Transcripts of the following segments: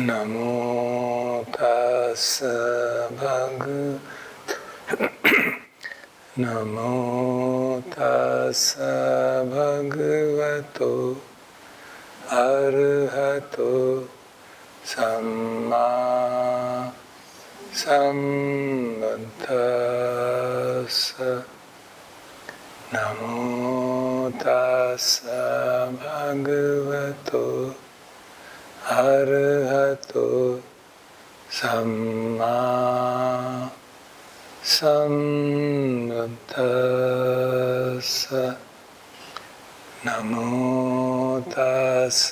नमो तस्स नमो तस्स भगवतो अरहतो सम्मा सम्बुद्दस्स नमो तस्स भगवतो अरहतो सम्मा सम्बुद्दस्स नमो तस्स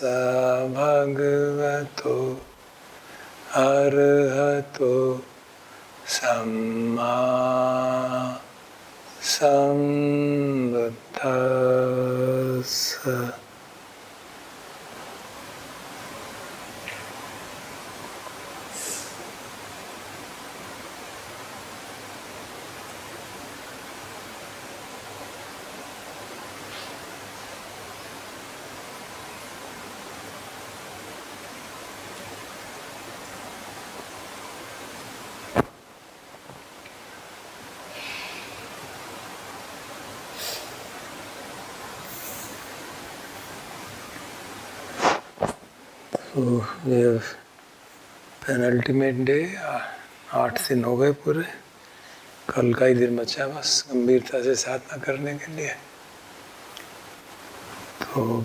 भगवतो अरहतो सम्मा सम्बुद्दस्स। तो ये पेनल्टीमेट डे 8 दिन हो गए पूरे। कल का ही दिन बचा बस गंभीरता से साधना करने के लिए। तो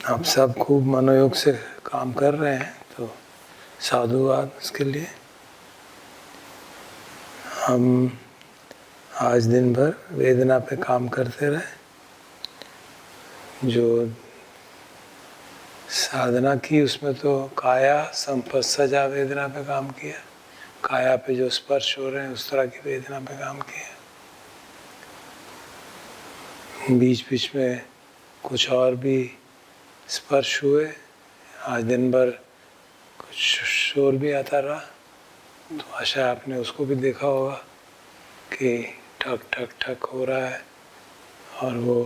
आप सब खूब मनोयोग से काम कर रहे हैं, तो साधुवाद उसके लिए। हम आज दिन भर वेदना पे काम करते रहे। जो साधना की उसमें तो काया संपस्सजा वेदना पे काम किया, काया पे जो स्पर्श हो रहे हैं उस तरह की वेदना पे काम किया। बीच बीच में कुछ और भी स्पर्श हुए। आज दिन भर कुछ शोर भी आता रहा, तो आशा आपने उसको भी देखा होगा कि ठक ठक ठक हो रहा है। और वो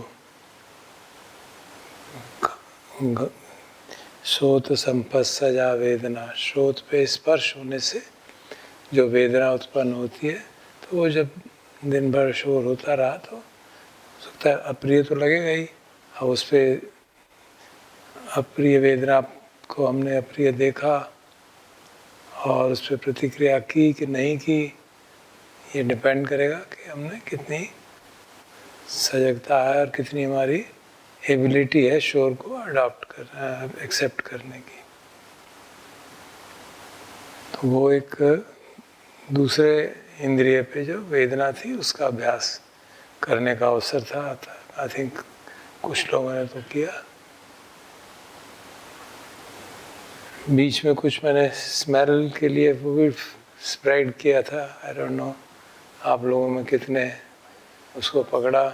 श्रोत संपस्सजा वेदना, श्रोत पे स्पर्श होने से जो वेदना उत्पन्न होती है, तो वो जब दिन भर शोर होता रहा तो हो सकता है अप्रिय तो लगेगा ही। अब उस पर अप्रिय वेदना को हमने अप्रिय देखा और उस पर प्रतिक्रिया की कि नहीं की, ये डिपेंड करेगा कि हमने कितनी सजगता है और कितनी हमारी एबिलिटी है शोर को अडॉप्ट कर एक्सेप्ट करने की। तो वो एक दूसरे इंद्रिय पे जो वेदना थी उसका अभ्यास करने का अवसर था। आई थिंक कुछ लोगों ने तो किया। बीच में कुछ मैंने स्मेल के लिए वो भी स्प्रेड किया था। आई डोंट नो आप लोगों में कितने उसको पकड़ा।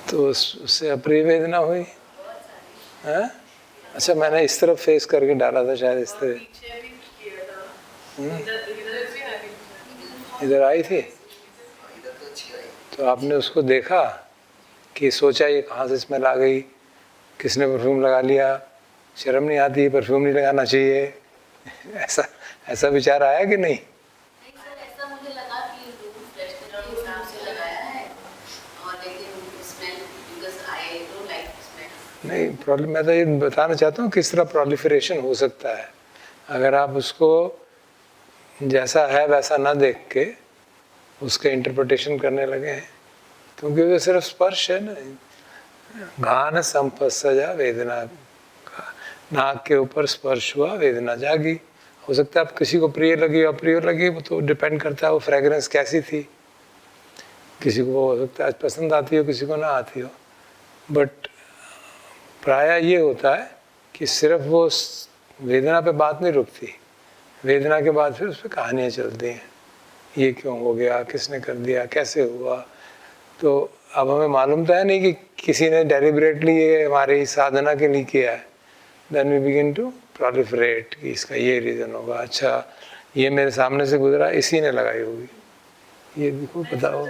तो उससे अप्रिय वेदना हुई है। अच्छा, मैंने इस तरफ फेस करके डाला था शायद, इस तरह इधर आई थी। तो आपने उसको देखा कि सोचा ये कहाँ से स्मेल आ गई, किसने परफ्यूम लगा लिया, शर्म नहीं आती, परफ्यूम नहीं लगाना चाहिए, ऐसा ऐसा विचार आया कि नहीं? नहीं, प्रॉब्लम मैं तो ये बताना चाहता हूँ किस तरह प्रोलिफरेशन हो सकता है। अगर आप उसको जैसा है वैसा ना देख के उसके इंटरप्रिटेशन करने लगे हैं, क्योंकि वो सिर्फ स्पर्श है ना। घान संपस्सजा वेदना का, नाक के ऊपर स्पर्श हुआ, वेदना जागी। हो सकता है आप किसी को प्रिय लगी अप्रिय लगी, वो तो डिपेंड करता है वो फ्रेगरेंस कैसी थी। किसी को हो सकता है पसंद आती हो, किसी को ना आती हो। बट प्रायः ये होता है कि सिर्फ वो वेदना पे बात नहीं रुकती, वेदना के बाद फिर उस पर कहानियाँ चलती हैं। ये क्यों हो गया, किसने कर दिया, कैसे हुआ। तो अब हमें मालूम तो है नहीं कि किसी ने डेलिबरेटली ये हमारी साधना के लिए किया है। Then we begin to proliferate कि इसका ये रीज़न होगा। अच्छा, ये मेरे सामने से गुजरा, इसी ने लगाई होगी, ये देखो पता हो।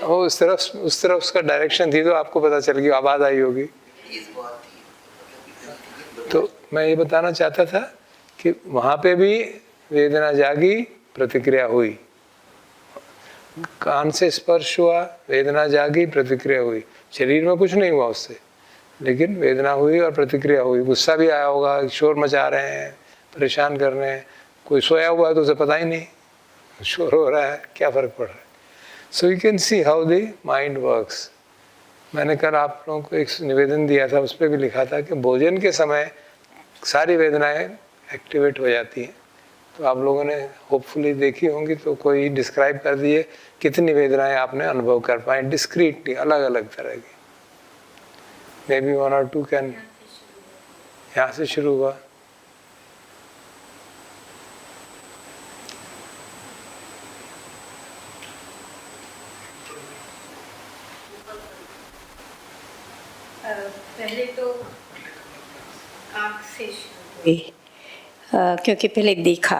वो उस तरफ उसका डायरेक्शन थी तो आपको पता चल गया, आवाज आई होगी। तो मैं ये बताना चाहता था कि वहां पे भी वेदना जागी, प्रतिक्रिया हुई। कान से स्पर्श हुआ, वेदना जागी, प्रतिक्रिया हुई। शरीर में कुछ नहीं हुआ उससे, लेकिन वेदना हुई और प्रतिक्रिया हुई। गुस्सा भी आया होगा, शोर मचा रहे हैं, परेशान कर रहे हैं। कोई सोया हुआ है तो उसे पता ही नहीं शोर हो रहा है, क्या फर्क पड़ रहा है। So you can see how the mind works. मैंने कल आप लोगों को एक निवेदन दिया था, उस पर भी लिखा था कि भोजन के समय सारी वेदनाएं एक्टिवेट हो जाती हैं। तो आप लोगों ने होपफुली देखी होंगी, तो कोई डिस्क्राइब कर दिए कितनी वेदनाएं आपने अनुभव कर पाए डिस्क्रीटली, अलग अलग तरह की। May be 1 or 2 can. यहाँ से शुरू हुआ। पहले तो आँख से शुरू हुई, क्योंकि पहले देखा,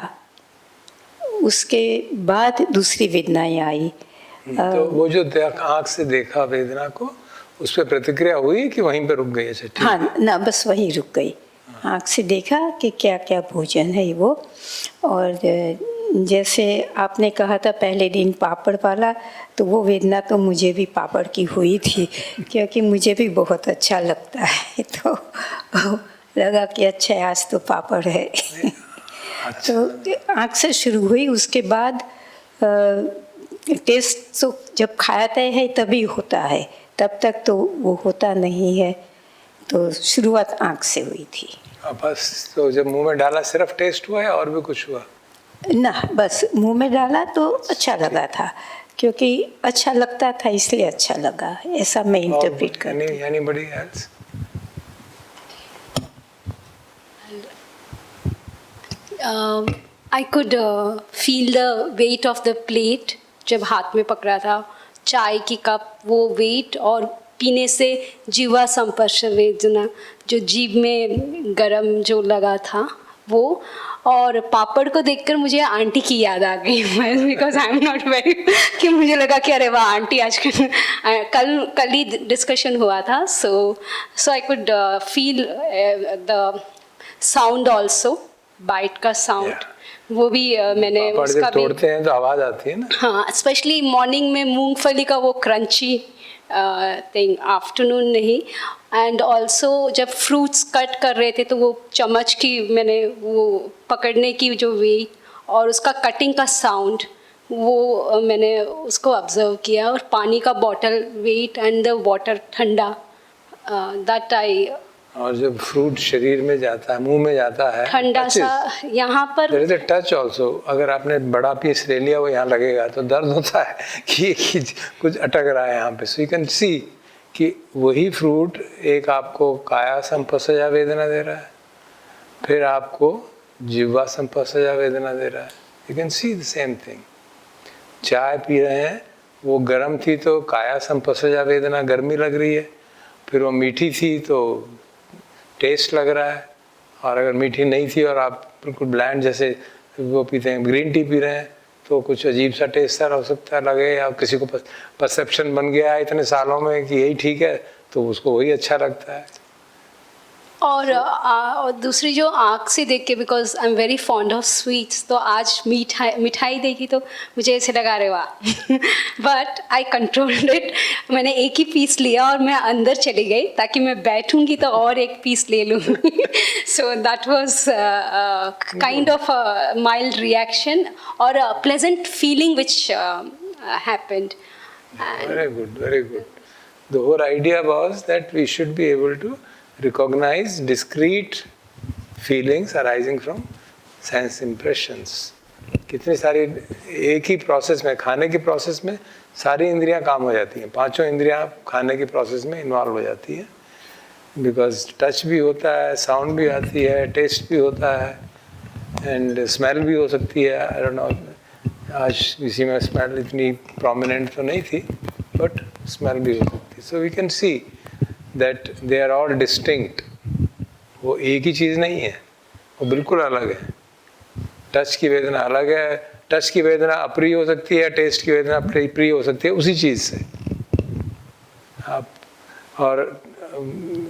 उसके बाद दूसरी वेदनाएं आई। तो वो जो आँख से देखा वेदना को, उस पर प्रतिक्रिया हुई कि वहीं पे रुक गई? अच्छा, ठीक। हाँ ना, बस वहीं रुक गई। आँख से देखा कि क्या क्या भोजन है वो। और जैसे आपने कहा था पहले दिन पापड़ वाला, तो वो वेदना तो मुझे भी पापड़ की हुई थी, क्योंकि मुझे भी बहुत अच्छा लगता है। तो लगा कि अच्छा आज तो पापड़ है। अच्छा। तो आँख से शुरू हुई, उसके बाद टेस्ट तो जब खाता है तभी होता है, तब तक तो वो होता नहीं है। तो शुरुआत आँख से हुई थी। बस, तो जब मुंह में डाला सिर्फ टेस्ट हुआ या और भी कुछ हुआ? ना, बस मुंह में डाला तो अच्छा लगा था, क्योंकि अच्छा लगता था इसलिए अच्छा लगा, ऐसा मैं इंटरप्रेट करती हूँ। Anybody else? I could feel the weight of the plate जब हाथ में पकड़ा था, चाय की कप, वो वेट, और पीने से जीवा संपर्श वेदना, जो जीभ में गरम जो लगा था वो। और पापड़ को देखकर मुझे आंटी की याद आ गई, because I am not very, कि मुझे लगा कि अरे वाह आंटी आज कल ही डिस्कशन हुआ था। So I could feel the sound also, bite का साउंड, वो भी मैंने उसका भी तोड़ते हैं तो आवाज आती है ना। हाँ, स्पेशली मॉर्निंग में मूंगफली का वो क्रंची थिंग, आफ्टरनून नहीं। एंड ऑल्सो जब फ्रूट्स कट कर रहे थे तो वो चम्मच की मैंने वो पकड़ने की जो वे और उसका कटिंग का साउंड, वो मैंने उसको ऑब्जर्व किया। और पानी का bottle wet and the water ठंडा, दैट आई। और जब फ्रूट शरीर में जाता है, मुंह में जाता है, ठंडा सा यहाँ पर। there is a touch also। अगर आपने बड़ा पीस ले लिया वो यहाँ लगेगा तो दर्द होता है कि कुछ अटक रहा है यहाँ पे। सो यू कैन सी कि वही फ्रूट एक आपको काया संपसजा वेदना दे रहा है, फिर आपको जिह्वा संपसजा वेदना दे रहा है। You can see the same thing. चाय पी रहे हैं, वो गर्म थी तो काया संपसजा वेदना, गर्मी लग रही है। फिर वो मीठी थी तो टेस्ट लग रहा है। और अगर मीठी नहीं थी और आप बिल्कुल ब्लैंड जैसे वो पीते हैं, ग्रीन टी पी रहे हैं, तो कुछ अजीब सा टेस्ट सा हो सकता है लगे, या किसी को परसेप्शन बन गया है इतने सालों में कि यही ठीक है, तो उसको वही अच्छा लगता है। और दूसरी जो आँख से देख के, because I am very fond of sweets, तो आज मिठाई देखी तो मुझे ऐसे लगा रहे वाह, बट आई कंट्रोल्ड इट। मैंने एक ही पीस लिया और मैं अंदर चली गई ताकि मैं बैठूंगी तो और एक पीस ले लूँ। So that was kind of mild reaction और pleasant feeling which happened. Very good, very good. The whole idea was that we should be able to recognize discrete feelings arising from sense impressions. कितनी सारी एक ही process में, खाने की process में सारी इंद्रियां काम हो जाती हैं, पांचों इंद्रियां खाने की प्रोसेस में इन्वॉल्व हो जाती हैं। बिकॉज टच भी होता है, साउंड भी आती है, टेस्ट भी होता है, एंड स्मेल भी हो सकती है। आई डोंट नो, आज इसी में स्मेल इतनी प्रोमिनेंट तो नहीं थी, बट स्मेल भी हो सकती है। So we can see that they are all distinct. वो एक ही चीज़ नहीं है, वो बिल्कुल अलग है। टच की वेदना अलग है। टच की वेदना अप्रिय हो सकती है, टेस्ट की वेदना प्रिय हो सकती है उसी चीज़ से।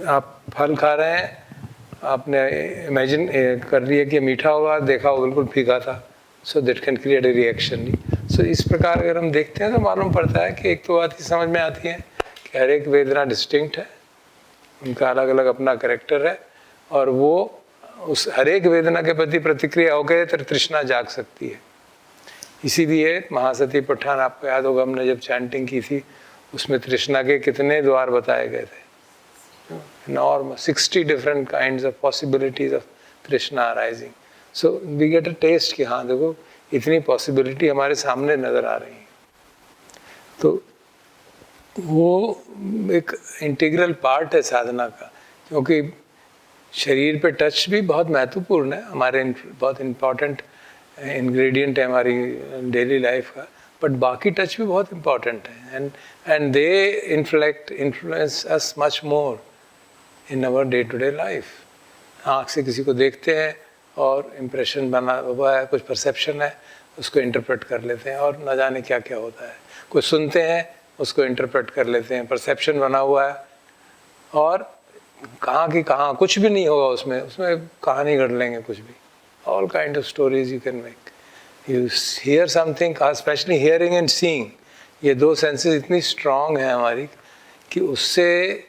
आप फल खा रहे हैं, आपने इमेजिन कर लिया कि मीठा होगा, देखा वो बिल्कुल फीका था, so that can create a reaction. So इस प्रकार अगर हम देखते हैं तो मालूम पड़ता है कि एक तो बात ही समझ में आती है कि हर एक वेदना डिस्टिंक्ट है, उनका अलग अलग अपना कैरेक्टर है, और वो उस हर एक वेदना के प्रति प्रतिक्रिया हो गए तो तृष्णा जाग सकती है। इसीलिए महासती पठान, आपको याद होगा हमने जब चैंटिंग की थी, उसमें तृष्णा के कितने द्वार बताए गए थे। Enormous 60 different kinds of possibilities of Trishna arising. So we get a taste कि हाँ देखो इतनी possibility हमारे सामने नजर आ रही है। तो वो एक इंटीग्रल पार्ट है साधना का, क्योंकि शरीर पे टच भी बहुत महत्वपूर्ण है, हमारे बहुत इम्पोर्टेंट इंग्रेडिएंट है हमारी डेली लाइफ का, बट बाकी टच भी बहुत इम्पोर्टेंट है, and they influence us much more in our day to day life. आँख से किसी को देखते हैं और इम्प्रेशन बना हुआ है, कुछ परसेप्शन है, उसको इंटरप्रेट कर लेते हैं और न जाने क्या क्या होता है। कुछ सुनते हैं, उसको इंटरप्रेट कर लेते हैं, परसेप्शन बना हुआ है, और कहाँ की कहाँ कुछ भी नहीं होगा उसमें कहानी गढ़ लेंगे कुछ भी। All kind of stories you can make. You here something, specially hearing and seeing, ये दो सेंसेस इतनी स्ट्रांग है हमारी कि उससे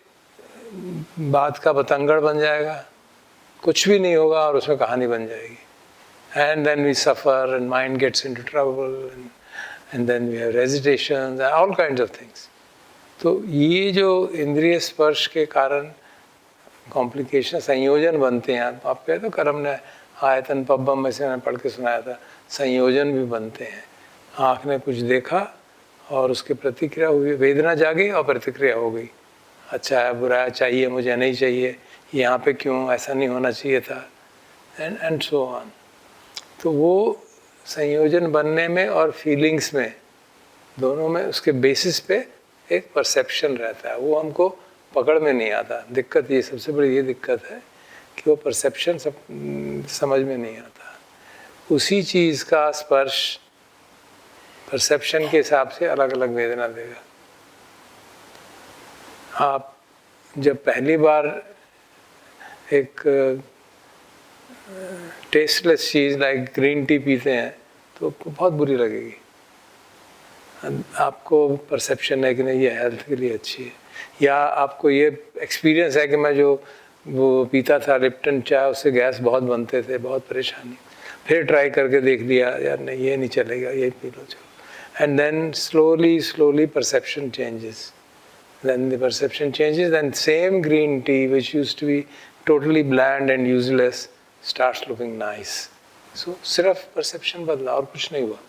बात का बतंगड़ बन जाएगा, कुछ भी नहीं होगा और उसमें कहानी बन जाएगी। And then we suffer and mind gets into trouble and then we have agitations, all kinds of things. तो ये जो इंद्रिय स्पर्श के कारण कॉम्प्लिकेशन, संयोजन बनते हैं। आप कहते तो कर्म ने आयतन पब्बम में से मैंने पढ़ के सुनाया था, संयोजन भी बनते हैं। आँख ने कुछ देखा और उसकी प्रतिक्रिया हुई, वेदना जागी और प्रतिक्रिया हो गई, अच्छा है बुरा है, चाहिए मुझे नहीं चाहिए, यहाँ पे क्यों, ऐसा नहीं होना चाहिए था, एंड सो ऑन। तो वो संयोजन बनने में और फीलिंग्स में, दोनों में उसके बेसिस पे एक परसेप्शन रहता है, वो हमको पकड़ में नहीं आता। दिक्कत ये, सबसे बड़ी ये दिक्कत है कि वो परसेप्शन समझ में नहीं आता। उसी चीज़ का स्पर्श परसेप्शन के हिसाब से अलग अलग वेदना देगा। आप जब पहली बार एक टेस्टलेस चीज़ लाइक ग्रीन टी पीते हैं तो आपको बहुत बुरी लगेगी। आपको परसेप्शन है कि नहीं ये हेल्थ के लिए अच्छी है, या आपको ये एक्सपीरियंस है कि मैं जो वो पीता था लिप्टन चाय, उससे गैस बहुत बनते थे, बहुत परेशानी, फिर ट्राई करके देख लिया, यार नहीं ये नहीं चलेगा, ये पी लो चलो। And then slowly perception changes, then the perception changes, then same green tea which used to be totally bland and useless starts looking nice. So सिर्फ perception बदला और कुछ नहीं हुआ।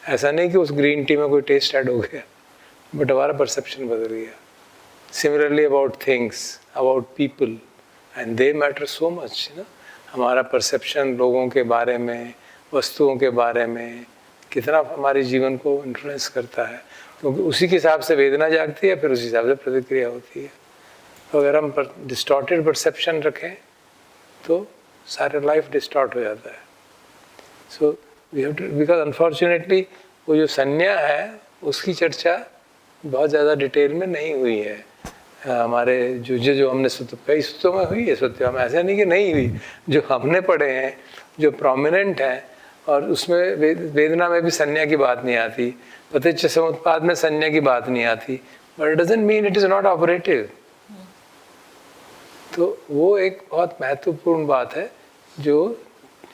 ऐसा नहीं कि उस green tea में कोई taste add हो गया, but हमारा perception बदल गया। Similarly about things, about people, and they matter so much, you know? हमारा perception लोगों के बारे में, वस्तुओं के बारे में कितना हमारे जीवन को influence करता है, क्योंकि उसी के हिसाब से वेदना जागती है, फिर उसी हिसाब से प्रतिक्रिया होती है। तो अगर हम डिस्टॉर्टेड परसेप्शन रखें तो सारे लाइफ डिस्टॉर्ट हो जाता है। So we have to, because unfortunately वो जो संज्ञा है उसकी चर्चा बहुत ज़्यादा डिटेल में नहीं हुई है। हमारे जो हमने कई सूत्रों में हुई है, सूत्रों में ऐसा नहीं कि नहीं हुई, जो हमने पढ़े हैं, जो प्रोमिनेंट हैं, और उसमें वेदना में भी संज्ञा की बात नहीं आती, पतिच्च समुत्पाद में संज्ञा की बात नहीं आती, but it doesn't mean it is not operative. तो वो एक बहुत महत्वपूर्ण बात है जो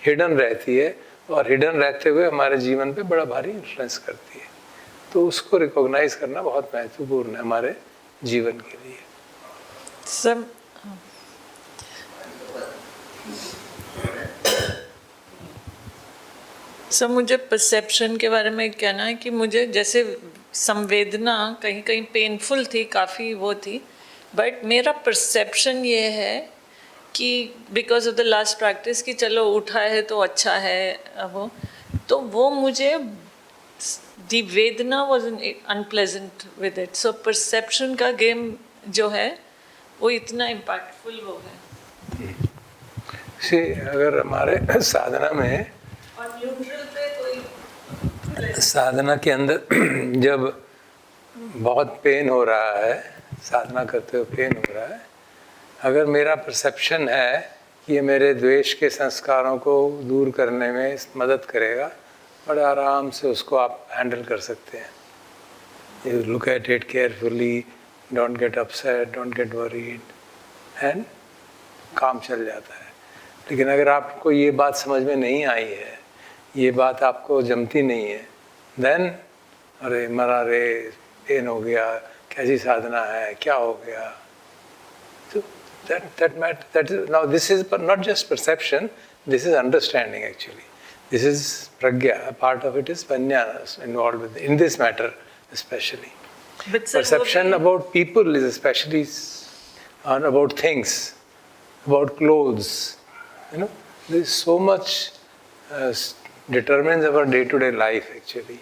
हिडन रहती है, और हिडन रहते हुए हमारे जीवन पे बड़ा भारी इन्फ्लुएंस करती है। तो उसको रिकॉग्नाइज करना बहुत महत्वपूर्ण है हमारे जीवन के लिए। सब सर मुझे परसेप्शन के बारे में कहना है कि मुझे जैसे संवेदना कहीं कहीं पेनफुल थी, काफ़ी वो थी, बट मेरा परसेप्शन ये है कि because of the last practice कि चलो उठा है तो अच्छा है वो मुझे दी वेदना was unpleasant with it. So perception का गेम जो है वो इतना इम्पैक्टफुल वो है। से अगर हमारे साधना में और न्यूट्रल पे कोई साधना के अंदर जब बहुत पेन हो रहा है, साधना करते हुए पेन हो रहा है, अगर मेरा परसेप्शन है कि ये मेरे द्वेष के संस्कारों को दूर करने में मदद करेगा, बड़े आराम से उसको आप हैंडल कर सकते हैं. You look at it carefully, don't get upset, don't get worried, and काम चल जाता है. लेकिन अगर आपको ये बात समझ में नहीं आई है, ये बात आपको जमती नहीं है, देन अरे मरा रे, पेन हो गया, कैसी साधना है, क्या हो गया. So that is, now this is not just perception, this is understanding actually. This is pragya, a part of it is panya involved with in this matter especially. But sir, Perception about people is especially about things, about clothes. You know, there is so much determines our day-to-day life actually,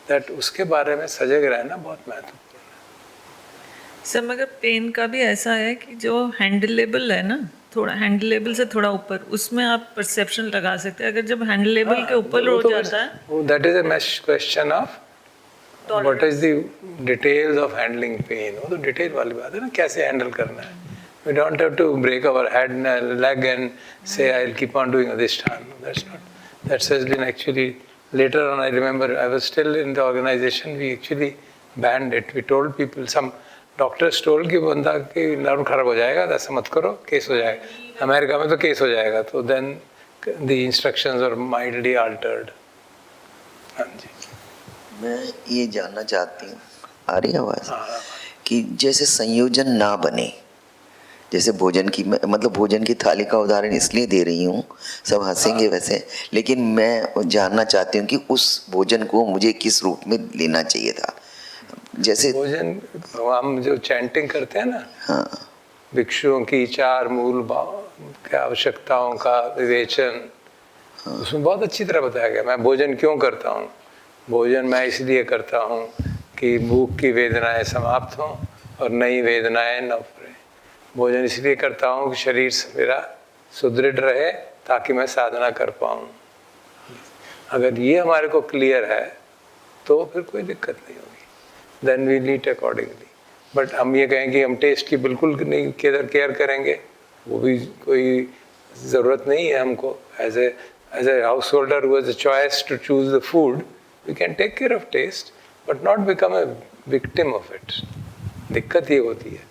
that उसके बारे में सजग रहना बहुत महत्वपूर्ण है. Sir मगर pen का भी ऐसा है कि जो हैंडलेबल है ना, थोड़ा हैंडलेबल से थोड़ा ऊपर, उसमें आप परसेप्शन लगा सकते हैं. अगर जब हैंडलेबल के ऊपर हो जाता है, that is a question of what is the details of handling pain. वो तो डिटेल वाली बात है ना, कैसे हैंडल करना है. We don't have to break our head leg and say I will keep on doing अधिष्ठान. That's not, that's has been actually later on. I remember I was still in the organization, we actually banned it. We told people, some doctors told कि बंदा की nerve खराब हो जाएगा, ऐसा मत करो, केस हो जाएगा. अमेरिका में तो केस हो जाएगा. तो then the instructions are mildly altered. हाँ जी. मैं ये जानना चाहती हूँ, आ रही आवाज़, कि जैसे संयोजन ना बने, जैसे भोजन की, मतलब भोजन की थाली का उदाहरण इसलिए दे रही हूँ, सब हंसेंगे वैसे, लेकिन मैं जानना चाहती हूँ कि उस भोजन को मुझे किस रूप में लेना चाहिए था. जैसे भोजन हम जो चैंटिंग करते हैं ना, हाँ, भिक्षुओं की 4 मूल आवश्यकताओं का विवेचन, उसमें बहुत अच्छी तरह बताया गया. मैं भोजन क्यों करता हूँ. भोजन मैं इसलिए करता हूँ कि भूख की वेदनाएं समाप्त हों और नई वेदनाएं न उभरें. भोजन इसलिए करता हूँ कि शरीर मेरा सुदृढ़ रहे ताकि मैं साधना कर पाऊँ. अगर ये हमारे को क्लियर है तो फिर कोई दिक्कत नहीं होगी. Then we eat accordingly. But हम ये कहें कि हम टेस्ट की बिल्कुल नहीं केयर करेंगे, वो भी कोई ज़रूरत नहीं है हमको. As a householder who has a choice to choose the food, we can take care of taste but not become a victim of it. दिक्कत ये होती है.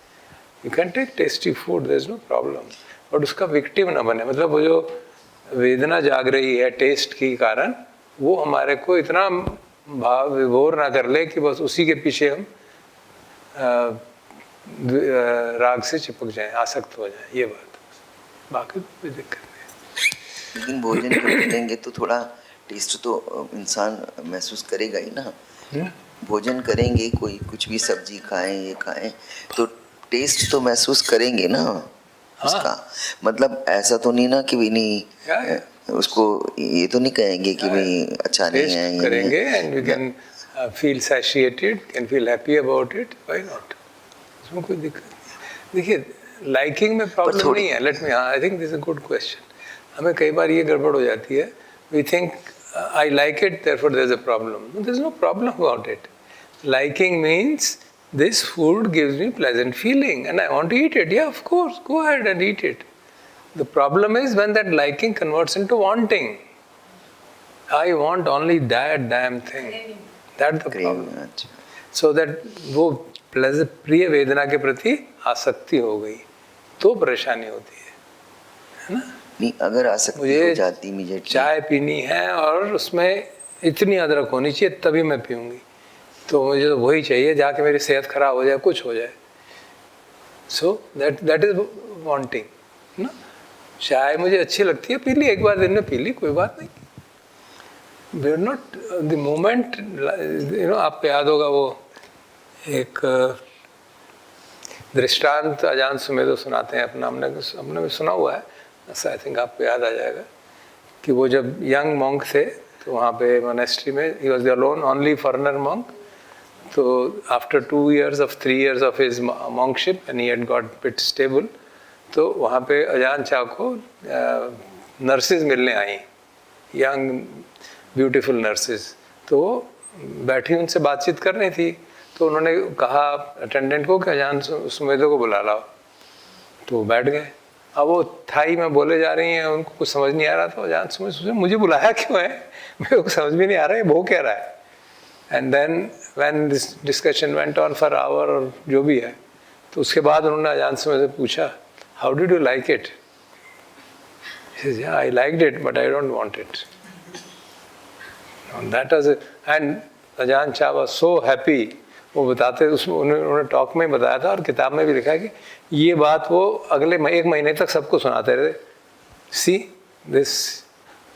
You can take tasty food, there is no problem. But उसका victim ना बने. मतलब वो जो वेदना जाग रही है टेस्ट के कारण, वो हमारे को इतना भाव विभोर ना कर ले कि बस उसी के पीछे हम राग से चिपक जाएं, आसक्त हो जाएं. ये बात, बाकी कोई दिक्कत नहीं. लेकिन भोजन जब करेंगे तो थोड़ा टेस्ट तो इंसान महसूस करेगा ही ना. भोजन करेंगे, कोई कुछ भी सब्जी खाएं, ये खाएं, तो टेस्ट तो महसूस करेंगे ना उसका. मतलब ऐसा तो नहीं ना कि भी नहीं, उसको ये तो नहीं कहेंगे कि भाई अच्छा नहीं है, करेंगे. And we can feel satisfied, can feel happy about it. Why not, उसमें कोई दिक्कत नहीं. देखिए, लाइकिंग में प्रॉब्लम नहीं है. Let me, I think this is a good question. हमें कई बार ये गड़बड़ हो जाती है. We think I like it, therefore there is a problem. There is no problem about it. Liking means this food gives me pleasant feeling and I want to eat it. Yeah, of course, go ahead and eat it. The problem is when that liking converts into wanting. I want only that damn thing. That's the problem. So that वो प्रिय वेदना के प्रति आसक्ति हो गई तो परेशानी होती है ना. नहीं, अगर आसक्ति हो जाती, मुझे चाय पीनी है और उसमें इतनी अदरक होनी चाहिए तभी मैं पीऊँगी, तो मुझे तो वही चाहिए जाके मेरी सेहत खराब हो जाए, कुछ हो जाए. सो दैट इज वांटिंग ना. चाय मुझे अच्छी लगती है, पी ली, एक बार दिन में पी ली, कोई बात नहीं. We are not the moment. You know, आपको याद होगा वो एक दृष्टांत अजान सुमेधो सुनाते हैं अपना, हमने भी सुना हुआ है. आई थिंक आपको याद आ जाएगा कि वो जब यंग मॉन्क थे तो वहाँ पे मोनेस्ट्री में, he was the alone only foreigner monk. So after 3 years of his monkship and he had got bit stable, तो वहाँ पे अजान शाह को नर्सेज मिलने आई, यंग ब्यूटीफुल नर्सेज, तो बैठी उनसे बातचीत कर रही थी। तो उन्होंने कहा अटेंडेंट को कि अजान सुमेदो को बुला लाओ, तो बैठ गए। अब वो थाई में बोले जा रही हैं, उनको कुछ समझ नहीं आ रहा था। अजान सुमेदो मुझे बुलाया क्यों है, मेरे को समझ भी नहीं आ रहा है वो कह रहा है। And then when this discussion went on for hour और जो भी है, तो उसके बाद उन्होंने अजान सुमेदो से पूछा, how did you like it? I liked it but I don't want it. That was, and अजान शाह वाज सो हैप्पी। वो बताते, उसमें उन्होंने टॉक में बताया था और किताब में भी लिखा है कि ये बात वो अगले 1 महीने तक सबको सुनाते रहे। See this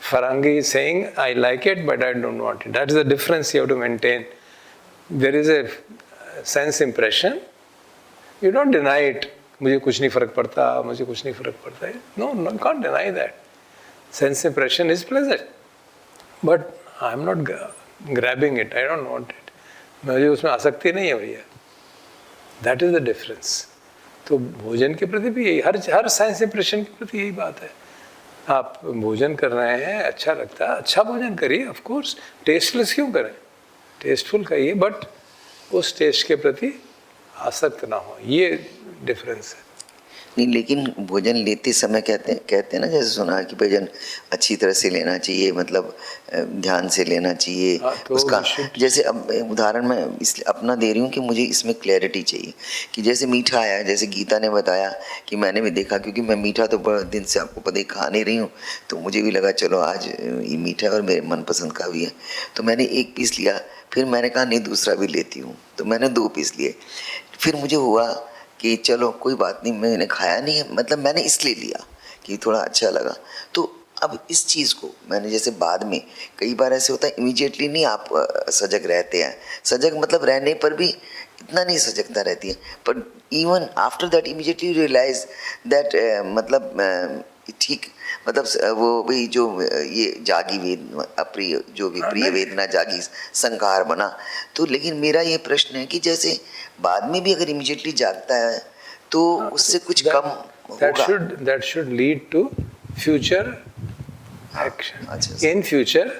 Farangi is saying, I like it, but I don't want it. That is the difference you have to maintain. There is a sense impression. You don't deny it. मुझे कुछ नहीं फर्क पड़ता, मुझे कुछ नहीं फर्क पड़ता है. No, you can't deny that. Sense impression is pleasant, but I'm not grabbing it. I don't want it. मुझे उसमें आसक्ति नहीं है भैया. That is the difference. तो भोजन के प्रति भी यही, हर सेंस इंप्रेशन के प्रति यही बात है. आप भोजन कर रहे हैं, अच्छा लगता है, अच्छा भोजन करिए, ऑफ कोर्स. टेस्टलेस क्यों करें, टेस्टफुल करिए, बट उस टेस्ट के प्रति आसक्त ना हो. ये डिफरेंस है. नहीं, लेकिन भोजन लेते समय कहते हैं ना, जैसे सुना कि भोजन अच्छी तरह से लेना चाहिए, मतलब ध्यान से लेना चाहिए. तो उसका जैसे अब उदाहरण मैं इसलिए अपना दे रही हूँ कि मुझे इसमें क्लैरिटी चाहिए कि जैसे मीठा आया, जैसे गीता ने बताया कि मैंने भी देखा, क्योंकि मैं मीठा तो बड़े दिन से आपको पता ही खा नहीं रही हूँ, तो मुझे भी लगा चलो आज ये मीठा है और मेरे मनपसंद का भी है, तो मैंने 1 पीस लिया. फिर मैंने कहा नहीं दूसरा भी लेती हूँ, तो मैंने 2 पीस लिए. फिर मुझे हुआ कि चलो कोई बात नहीं, मैंने खाया नहीं है, मतलब मैंने इसलिए लिया कि थोड़ा अच्छा लगा. तो अब इस चीज़ को मैंने जैसे बाद में कई बार ऐसे होता है, इमीडिएटली नहीं आप सजग रहते हैं, सजग मतलब रहने पर भी इतना नहीं सजगता रहती है, पर even after that immediately realize that मतलब ठीक, मतलब वो वही जो ये जागी वेद अप्रिय, जो भी प्रिय वेदना जागी संकार बना. तो लेकिन मेरा ये प्रश्न है कि जैसे बाद में भी अगर इमीडिएटली जागता है तो उससे कुछ कम होगा. That should lead to future action. In future,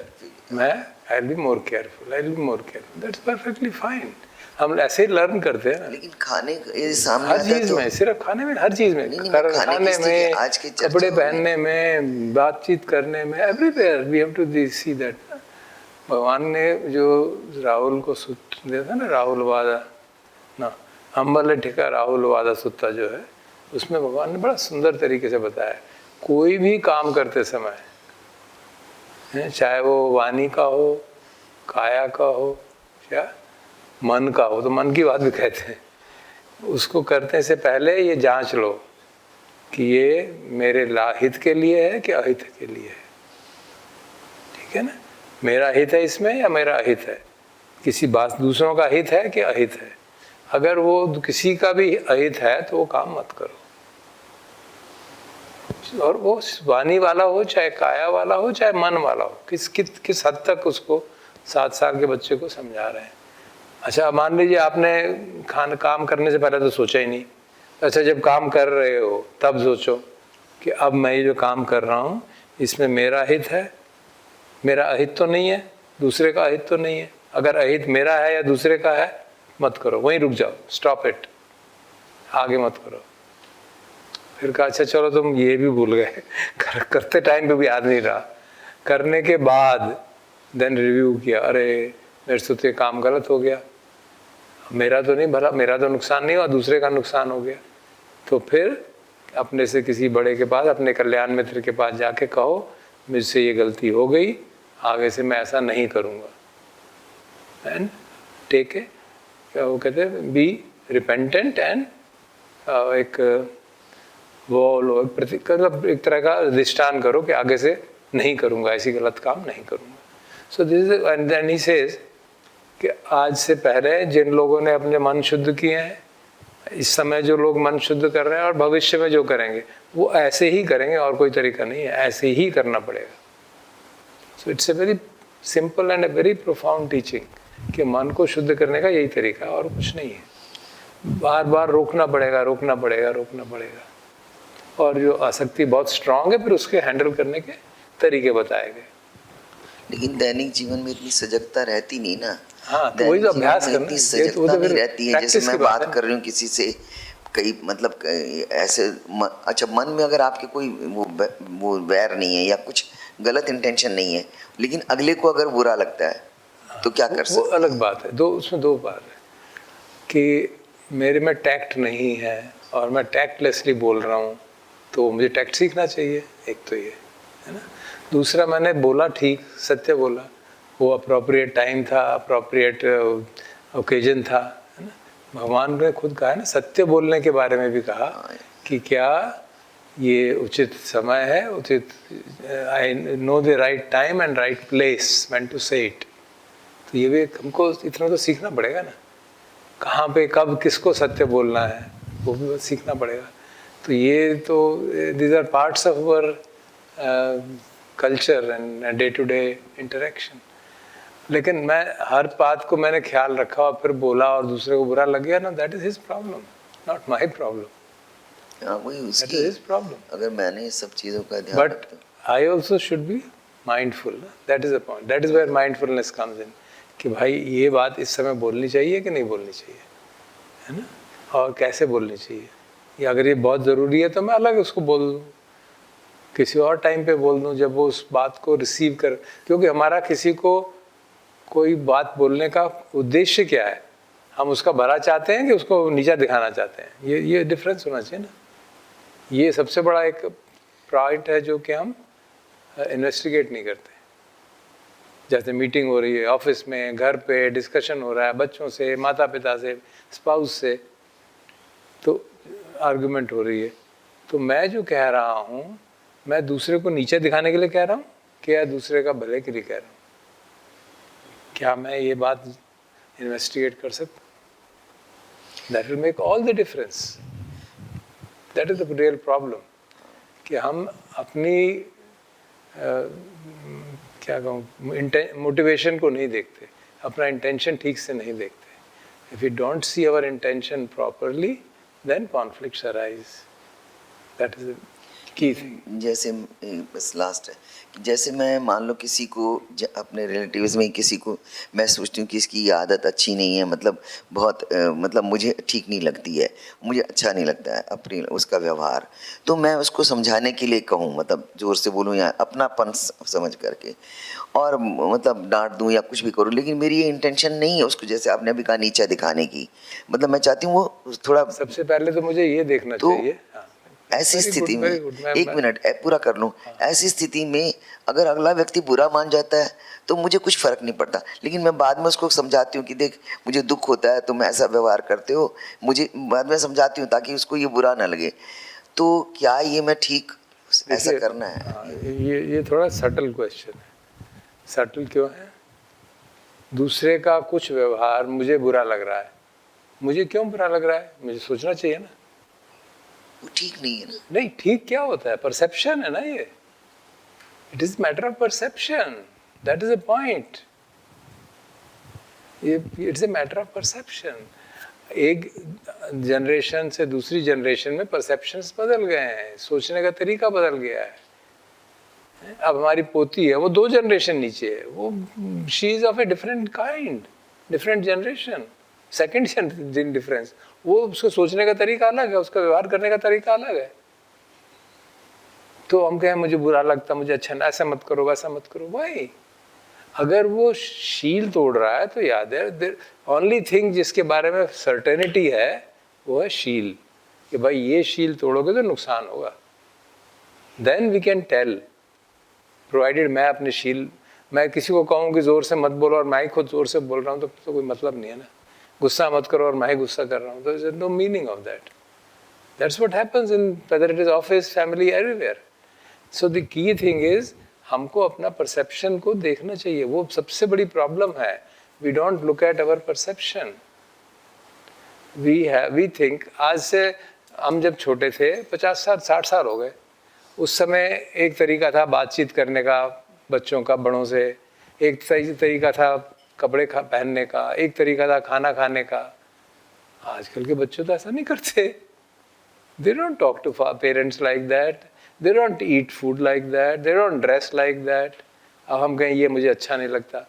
I'll be more careful. That's perfectly fine. हम ऐसे ही लर्न करते हैं. लेकिन खाने ये सामने हर चीज में, सिर्फ खाने में, हर चीज में, खाने में, कपड़े पहनने में, बातचीत करने में, everywhere we have to see that. भगवान ने जो राहुल को सूत्र दिया था ना, राहुल वादा ना, अंबल ठिका राहुल वादा सुत्ता जो है, उसमें भगवान ने बड़ा सुंदर तरीके से बताया, कोई भी काम करते समय, चाहे वो वाणी का हो, काया का हो या मन का हो, तो मन की बात भी कहते हैं, उसको करने से पहले ये जांच लो कि ये मेरे हित के लिए है कि अहित के लिए है. ठीक है ना, मेरा हित है इसमें या मेरा अहित है, किसी बात दूसरों का हित है कि अहित है. अगर वो किसी का भी अहित है तो वो काम मत करो. और वो वाणी वाला हो, चाहे काया वाला हो, चाहे मन वाला हो, किस हद तक उसको 7 साल के बच्चे को समझा रहे हैं. अच्छा, मान लीजिए आपने काम करने से पहले तो सोचा ही नहीं. अच्छा, जब काम कर रहे हो तब सोचो कि अब मैं ये जो काम कर रहा हूँ इसमें मेरा हित है, मेरा अहित तो नहीं है, दूसरे का अहित तो नहीं है. अगर अहित मेरा है या दूसरे का है, मत करो, वहीं रुक जाओ, स्टॉप इट, आगे मत करो. फिर कहा अच्छा चलो तुम ये भी भूल गए. करते टाइम पे भी याद नहीं रहा, करने के बाद देन रिव्यू किया, अरे मेरे से तो ये काम गलत हो गया, मेरा तो नहीं भला, मेरा तो नुकसान नहीं हुआ, दूसरे का नुकसान हो गया. तो फिर अपने से किसी बड़े के पास, अपने कल्याण मित्र के पास जाके कहो मुझसे ये गलती हो गई, आगे से मैं ऐसा नहीं करूँगा. एंड टेक ए, क्या वो कहते हैं, बी रिपेंटेंट एंड एक वो मतलब एक तरह का अधिष्ठान करो कि आगे से नहीं करूँगा, ऐसी गलत काम नहीं करूँगा. So this is, and then he says कि आज से पहले जिन लोगों ने अपने मन शुद्ध किए हैं, इस समय जो लोग मन शुद्ध कर रहे हैं और भविष्य में जो करेंगे वो ऐसे ही करेंगे, और कोई तरीका नहीं है, ऐसे ही करना पड़ेगा. So it's a very simple and a very profound teaching कि मन को शुद्ध करने का यही तरीका है और कुछ नहीं है. बार बार रोकना पड़ेगा, रोकना पड़ेगा, रोकना पड़ेगा. और जो आसक्ति बहुत स्ट्रांग है फिर उसके हैंडल करने के तरीके बताए गए। लेकिन दैनिक जीवन में इतनी सजगता रहती नहीं ना। हाँ, तो वही तो दैनिक अभ्यास जीवन में करना इतनी है। ये तो सजगता फिर नहीं रहती है। जैसे practice मैं की बात बात है। कर रही हूँ किसी से, कई मतलब ऐसे अच्छा मन में अगर आपके कोई वो वैर नहीं है या कुछ गलत इंटेंशन नहीं है, लेकिन अगले को अगर बुरा लगता है तो क्या कर वो सकते अलग हैं? बात है। उसमें दो बात है कि मेरे में टैक्ट नहीं है और मैं टैक्टलेसली बोल रहा हूँ, तो मुझे टैक्ट सीखना चाहिए। एक तो ये है ना। दूसरा, मैंने बोला ठीक, सत्य बोला, वो अप्रोप्रिएट टाइम था, अप्रोप्रिएट ओकेजन था, है ना। भगवान ने खुद कहा है ना, सत्य बोलने के बारे में भी कहा कि क्या ये उचित समय है, उचित, I know the right time and right place when to say it. तो ये भी हमको इतना तो सीखना पड़ेगा ना, कहाँ पे कब किसको सत्य बोलना है, वो भी सीखना पड़ेगा। तो ये तो these are parts of our culture and day to day interaction. लेकिन मैं हर बात को मैंने ख्याल रखा और फिर बोला और दूसरे को बुरा लग गया ना, that is his problem, not my problem. हाँ, वही दैट उसकी इज हिज प्रॉब्लम। अगर मैंने इस सब चीज़ों का ध्यान बट रखा। I also should be mindful. That is the point, that is where mindfulness comes in, कि भाई ये बात इस समय बोलनी चाहिए कि नहीं बोलनी चाहिए, है ना, और कैसे बोलनी चाहिए। या अगर ये बहुत ज़रूरी है तो मैं अलग उसको बोल दूँ, किसी और टाइम पे बोल दूँ जब वो उस बात को रिसीव कर। क्योंकि हमारा किसी को कोई बात बोलने का उद्देश्य क्या है, हम उसका भला चाहते हैं कि उसको नीचा दिखाना चाहते हैं, ये डिफरेंस होना चाहिए ना। ये सबसे बड़ा एक पॉइंट है जो कि हम इन्वेस्टिगेट नहीं करते। जैसे मीटिंग हो रही है ऑफिस में, घर पे डिस्कशन हो रहा है बच्चों से, माता पिता से, स्पाउस से, तो आर्गुमेंट हो रही है, तो मैं जो कह रहा हूँ मैं दूसरे को नीचे दिखाने के लिए कह रहा हूँ क्या दूसरे का भले के लिए कह रहा हूँ? क्या मैं ये बात इन्वेस्टिगेट कर सकता? That will make all the difference. That is the real problem, कि हम अपनी क्या कहूँ मोटिवेशन को नहीं देखते, अपना इंटेंशन ठीक से नहीं देखते। If you don't see our intention properly then conflicts arise. That is the key thing. जैसे बस लास्ट है, जैसे मैं मान लो किसी को अपने रिलेटिव्स में किसी को मैं सोचती हूँ कि इसकी ये आदत अच्छी नहीं है, मतलब बहुत मतलब मुझे ठीक नहीं लगती है, मुझे अच्छा नहीं लगता है अपनी उसका व्यवहार, तो मैं उसको समझाने के लिए कहूँ, मतलब ज़ोर से बोलूँ या अपनापन समझ करके, और मतलब डांट दूँ या कुछ भी करूँ, लेकिन मेरी ये इंटेंशन नहीं है उसको, जैसे आपने अभी कहा, नीचा दिखाने की। मतलब मैं चाहती हूँ वो थोड़ा। सबसे पहले तो मुझे ये देखना तो चाहिए। हाँ, ऐसी very good, स्थिति में very good, एक मिनट पूरा कर लूँ। ऐसी स्थिति में अगर अगला व्यक्ति बुरा मान जाता है तो मुझे कुछ फर्क नहीं पड़ता, लेकिन मैं बाद में उसको समझाती हूँ कि देख मुझे दुख होता है तुम ऐसा व्यवहार करते हो, मुझे बाद में समझाती हूँ ताकि उसको ये बुरा ना लगे। तो क्या ये मैं ठीक ऐसा करना है? हाँ, ये थोड़ा सटल क्वेश्चन है। सटल क्यों है? दूसरे का कुछ व्यवहार मुझे बुरा लग रहा है, मुझे क्यों बुरा लग रहा है, मुझे सोचना चाहिए ना। वो ठीक नहीं है ना। नहीं, ठीक क्या होता है? परसेप्शन है ना ये। It is matter of perception, that is a point. ये it's a matter of perception. एक जनरेशन से दूसरी जनरेशन में परसेप्शंस बदल गए हैं, सोचने का तरीका बदल गया है। अब हमारी पोती है, वो 2 जनरेशन नीचे है, वो she is of a different kind, different generation, second difference. वो उसको सोचने का तरीका अलग है, उसका व्यवहार करने का तरीका अलग है। तो हम कहें मुझे बुरा लगता, मुझे अच्छा, ऐसा मत करो वैसा मत करो, भाई अगर वो शील तोड़ रहा है तो याद है ओनली थिंग जिसके बारे में सर्टेनिटी है वो है शील, कि भाई ये शील तोड़ोगे तो नुकसान होगा। Then we can tell, provided मैं अपने शील, मैं किसी को कहूँ कि जोर से मत बोलो और मैं ही खुद जोर से बोल रहा हूँ तो कोई मतलब नहीं है ना। गुस्सा मत करो और मैं ही गुस्सा कर रहा हूँ, तो there is no meaning of that. That's what happens in whether it is office, family, everywhere. So the key thing is हमको अपना परसेप्शन को देखना चाहिए, वो सबसे बड़ी प्रॉब्लम है। We don't look at our perception. We think, आज से हम जब छोटे थे 50 साल 60 साल हो गए, उस समय एक तरीका था बातचीत करने का बच्चों का बड़ों से, एक तरीका था कपड़े पहनने का, एक तरीका था खाना खाने का। आजकल के बच्चे तो ऐसा नहीं करते। They don't talk to parents like that. They don't eat food like that. They don't dress like that. अब हम कहें ये मुझे अच्छा नहीं लगता,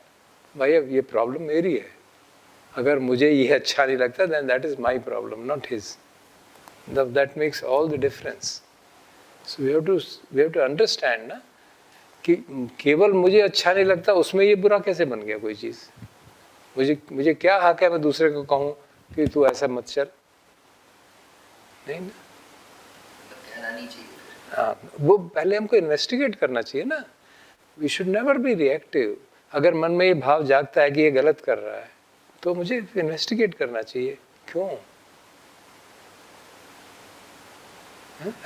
भाई अब ये प्रॉब्लम मेरी है. अगर मुझे ये अच्छा नहीं लगता, then that is my problem, not his. That makes all the difference. So we have to understand ना कि केवल मुझे अच्छा नहीं लगता उसमें ये बुरा कैसे बन गया कोई चीज़. मुझे क्या हक है मैं दूसरे को कहूँ कि तू ऐसा मत चल. नहीं ना. हाँ, वो पहले हमको इन्वेस्टिगेट करना चाहिए ना. We should never be reactive. अगर मन में ये भाव जागता है कि ये गलत कर रहा है तो मुझे इन्वेस्टिगेट करना चाहिए क्यों.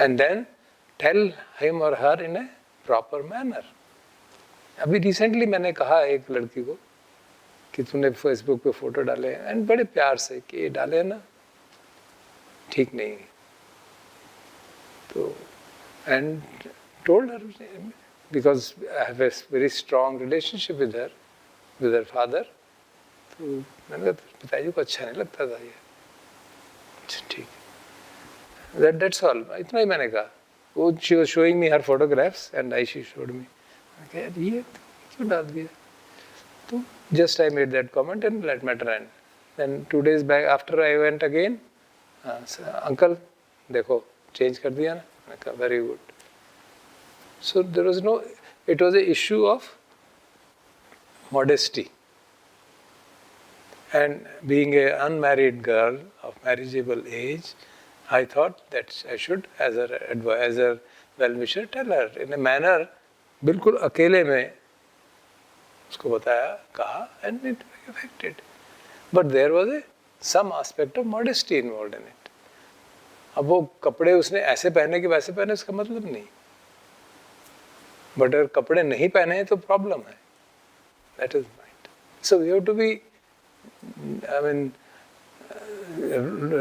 एंड देन टेल हिम और हर इन ए प्रॉपर मैनर. अभी रिसेंटली मैंने कहा एक लड़की को कि तूने फेसबुक पे फोटो डाले एंड बड़े प्यार से कि ये डाले ना ठीक नहीं. तो and told her because I have a very strong relationship with her father. तो मैंने कहा पिताजी को अच्छा नहीं लगता था ये. ठीक, दैट्स ऑल. इतना ही मैंने कहा. वो she was showing me her photographs and she showed me. ये क्यों डाल दिया. तो just I made that comment and let matter end. Then 2 days back after I went again, uncle, देखो change कर दिया ना. मैंने कहा very good. So there was no, it was a issue of modesty. And being a unmarried girl of marriageable age, I thought that I should, as a well-wisher, tell her in a manner, बिल्कुल अकेले में उसको बताया, कहा, and it affected. But there was some aspect of modesty involved in it. अब वो कपड़े उसने ऐसे पहने कि वैसे पहने उसका मतलब नहीं. But अगर कपड़े नहीं पहने तो प्रॉब्लम है. That is mind. So we have to be, I mean,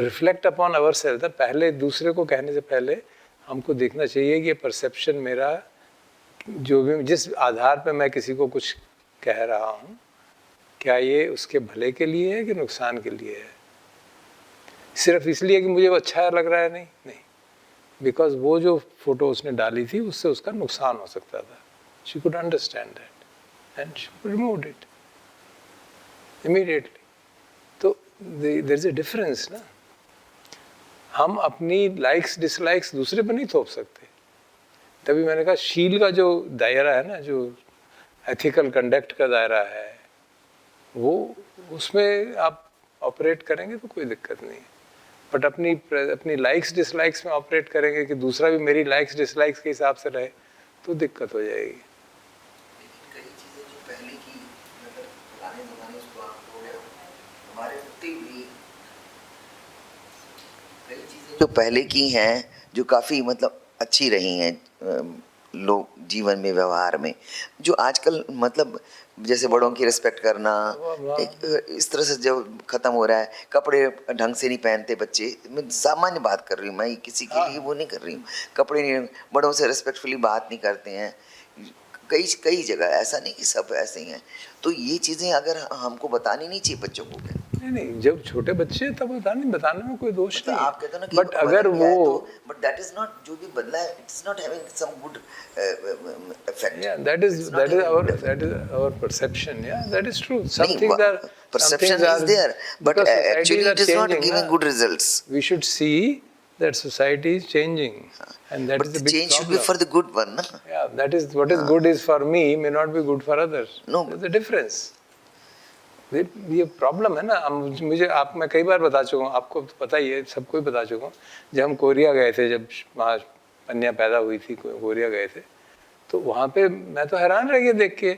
reflect upon ourselves. पहले दूसरे को कहने से पहले हमको देखना चाहिए कि ये परसेप्शन मेरा, जो भी जिस आधार पे मैं किसी को कुछ कह रहा हूँ, क्या ये उसके भले के लिए है कि नुकसान के लिए है. सिर्फ इसलिए कि मुझे वो अच्छा लग रहा है नहीं. बिकॉज वो जो फोटो उसने डाली थी उससे उसका नुकसान हो सकता था. She could understand that and she removed it immediately. तो देयर इज अ डिफरेंस ना. हम अपनी लाइक्स डिसलाइक्स दूसरे पर नहीं थोप सकते. तभी मैंने कहा शील का जो दायरा है ना, जो एथिकल कंडक्ट का दायरा है, वो उसमें आप ऑपरेट करेंगे तो कोई दिक्कत नहीं. बट अपनी लाइक्स डिसलाइक्स में ऑपरेट करेंगे कि दूसरा भी मेरी लाइक्स डिसलाइक्स के हिसाब से रहे तो दिक्कत हो जाएगी. कई चीजें जो पहले की, मतलब पुराने जमाने उसको आप बोल रहे हो, हमारे होते भी कई चीजें जो पहले की हैं जो काफी मतलब अच्छी रही हैं लोग जीवन में, व्यवहार में, जो आजकल मतलब जैसे बड़ों की रिस्पेक्ट करना इस तरह से जब खत्म हो रहा है. कपड़े ढंग से नहीं पहनते बच्चे, मैं सामान्य बात कर रही हूँ, मैं किसी के लिए वो नहीं कर रही हूँ. कपड़े नहीं, बड़ों से रिस्पेक्टफुली बात नहीं करते हैं. कई जगह, ऐसा नहीं कि सब ऐसे ही हैं. तो ये चीज़ें अगर हमको बतानी नहीं चाहिए बच्चों को. नहीं, जब छोटे बच्चे तब बताने में कोई दोष नहीं. आप कहते हो ना कि बट अगर वो, बट दैट इज नॉट, जो भी बदला है it's not having some good effect. yeah, that is our perception. Yeah, that is true. Some things are, perception is there, but actually it is not giving good results. We should see that society is changing, and that but is the the big change problem. should be for the good one, na? Yeah, that is what is good is for me may not be good for others. No. There's a difference. ये problem है ना. मुझे मैं कई बार बता चुका हूँ, आपको पता ही है, सबको ही बता चुका हूँ. जब हम कोरिया गए थे, जब वहाँ पन्या पैदा हुई थी, कोरिया गए थे, तो वहाँ पे मैं तो हैरान रह गया देख के.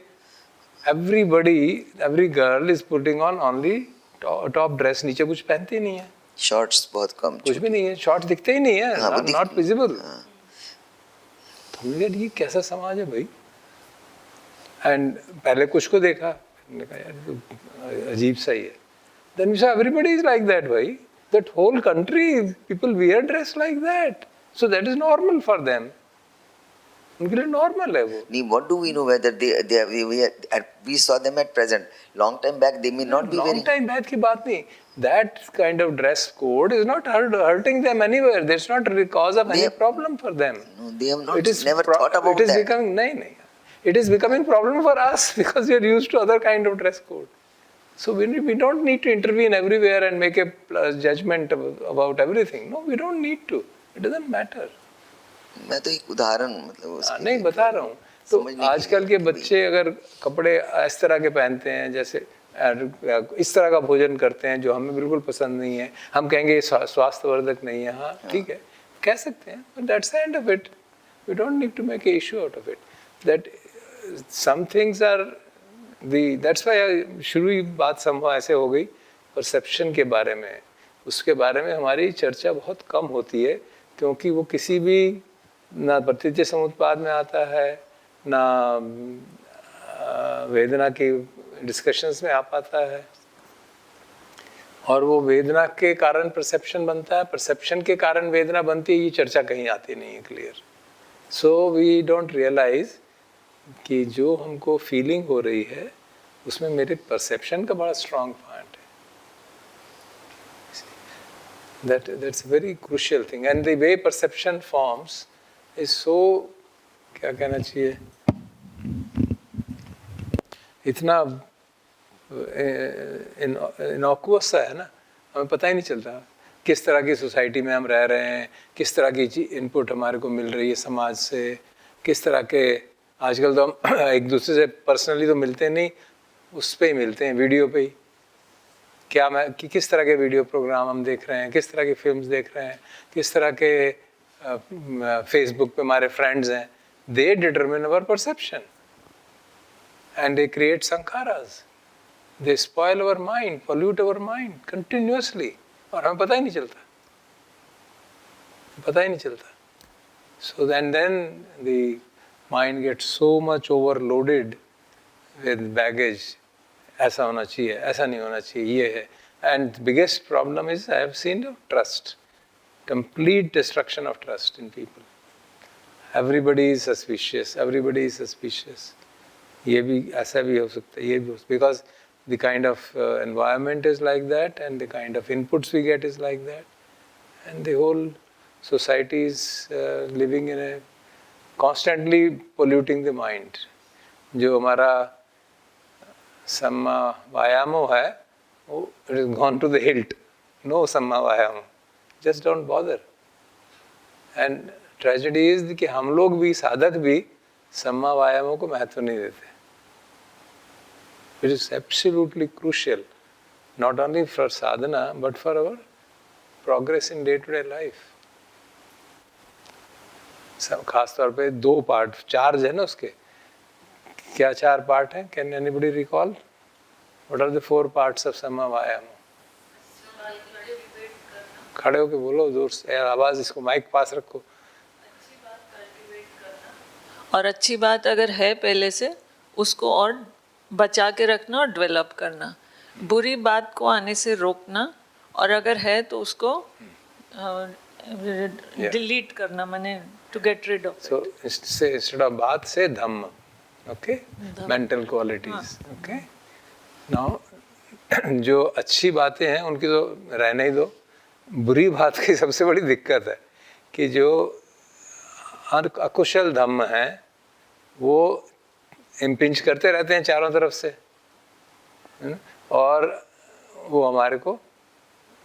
Every girl is putting on only top dress, नीचे कुछ पहनती नहीं है. शॉर्ट्स बहुत कम, कुछ भी नहीं है, शॉर्ट्स दिखते ही नहीं है, नॉट विजिबल. तो हमने कहा ये कैसा समाज है भाई. एंड पहले कुछ को देखा, हमने कहा यार तो अजीब सा ही है. Then we saw everybody is like that भाई. That whole country people wear dress like that, so that is normal for them. उनके लिए नॉर्मल है वो। नहीं, what do we know whether we saw them at present. Long time back they may not be very. Long time back की बात नहीं, that kind of dress code is not hurting them anywhere, that's not the cause of any They- problem for them. No, they have not It is never thought about it is that. becoming नहीं, it is becoming problem for us because we are used to other kind of dress code. So we don't need to intervene everywhere and make a judgment about everything. No, we don't need to. It doesn't matter. मैं तो एक उदाहरण मतलब उसके नहीं, लिए बता रहा हूँ। तो समझने के आजकल लिए के बच्चे अगर कपड़े इस तरह के पहनते हैं, जैसे इस तरह का भोजन करते हैं जो हमें बिल्कुल पसंद नहीं है, हम कहेंगे ये स्वास्थ्यवर्धक नहीं है। हाँ ठीक है, कह सकते हैं, but that's the end of it. We don't need to make an issue out of it. That some things are that's why शुरू ही बात संभव ऐसे हो गई परसेप्शन के बारे में। उसके बारे में हमारी चर्चा बहुत कम होती है, क्योंकि वो किसी भी ना प्रतीच्य समुत्पाद में आता है, ना वेदना की डिस्कशंस में आ पाता है। और वो वेदना के कारण परसेप्शन बनता है, परसेप्शन के कारण वेदना बनती है, ये चर्चा कहीं आती नहीं है clear. So we don't realize कि जो हमको फीलिंग हो रही है उसमें मेरे परसेप्शन का बड़ा स्ट्रॉन्ग पॉइंट है। that's a very crucial thing, and the way perception forms is so, क्या कहना चाहिए, इतना इनॉक्युअस सा है ना, हमें पता ही नहीं चलता किस तरह की सोसाइटी में हम रह रहे हैं, किस तरह की इनपुट हमारे को मिल रही है समाज से, किस तरह के आजकल तो हम एक दूसरे से पर्सनली तो मिलते नहीं, उस पे ही मिलते हैं, वीडियो पे ही। क्या मैं कि किस तरह के वीडियो प्रोग्राम हम देख रहे हैं, किस तरह की फिल्म्स देख रहे हैं, किस तरह के फेसबुक पे हमारे फ्रेंड्स हैं, they determine our perception and they create संखारास, they spoil our mind, pollute our mind continuously, और हमें पता ही नहीं चलता, पता ही नहीं चलता। सो then the mind gets so much overloaded with baggage, ऐसा होना चाहिए, ऐसा नहीं होना चाहिए, ये है। And biggest problem is I have seen trust, complete destruction of trust in people. Everybody is suspicious, everybody is suspicious. ये भी ऐसा भी हो सकता है, ये भी हो सकता है, because the kind of environment is like that, and the kind of inputs we get is like that, and the whole society is living in a constantly polluting the mind. जो हमारा सम्मा वायामो है, वो it has gone to the hilt. No सम्मा वायामो, just don't bother. And tragedy is कि हम लोग भी, साधक भी सम्मा वायामो को महत्व नहीं देते, which is absolutely crucial, not only for sadhana but for our progress in day-to-day life. सब खास तौर पे 2 पार्ट, चार्ज है ना उसके, क्या 4 पार्ट हैं? Can anybody recall what are the 4 parts of सम्मा वायामो? खड़े होके बोलो जोर से, आवाज, इसको माइक पास रखो। और अच्छी बात अगर है पहले से, उसको और बचा के रखना और डेवलप करना, बुरी बात को आने से रोकना, और अगर है तो उसको डिलीट करना, माने to get rid of it. So instead of बात से धम्म, okay, mental qualities, okay. Now जो अच्छी बातें हैं उनकी तो रहने ही दो, बुरी बात की सबसे बड़ी दिक्कत है कि जो अकुशल धम्म है वो इम्पिंच करते रहते हैं चारों तरफ से, और वो हमारे को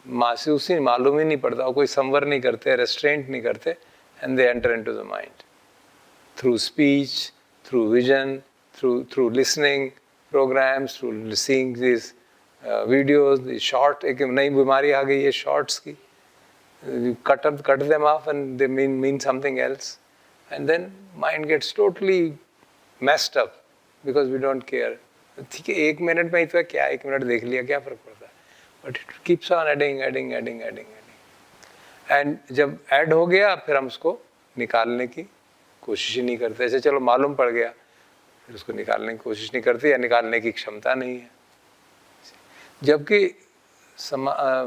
महसूस ही मालूम ही नहीं पड़ता, कोई संवर नहीं करते, रेस्ट्रेंट नहीं करते, and they enter into the mind through speech, through vision, through listening programs, through seeing these videos, the short, एक नई बीमारी आ गई है shorts की, you cut them off and they mean something else, and then mind gets totally messed up because we don't care. ठीक है, 1 minute में ही तो क्या, 1 मिनट देख लिया, क्या फर्क पड़ता है, but it keeps on adding. And जब ऐड हो गया फिर हम उसको निकालने की कोशिश ही नहीं करते, ऐसे चलो मालूम पड़ गया, फिर उसको निकालने की कोशिश नहीं करते, या निकालने की क्षमता नहीं है। जबकि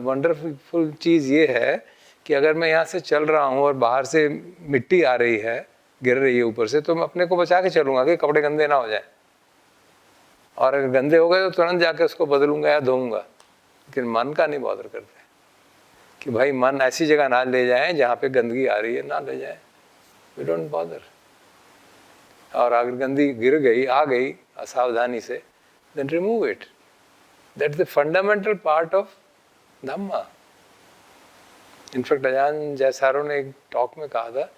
वंडरफुल चीज़ ये है कि अगर मैं यहाँ से चल रहा हूँ और बाहर से मिट्टी आ रही है गिर रही है ऊपर से, तो मैं अपने को बचा के चलूंगा कि कपड़े गंदे ना हो जाए, और अगर गंदे हो गए तो तुरंत जाके उसको बदलूंगा या धोऊंगा। लेकिन मन का नहीं बॉदर करते कि भाई मन ऐसी जगह ना ले जाए जहाँ पे गंदगी आ रही है, ना ले जाए, वी डोंट बॉदर। और अगर गंदगी गिर गई, आ गई असावधानी से, then remove it. That's the fundamental part of Dhamma. In fact Ajahn Jayasaro ने एक टॉक में कहा था,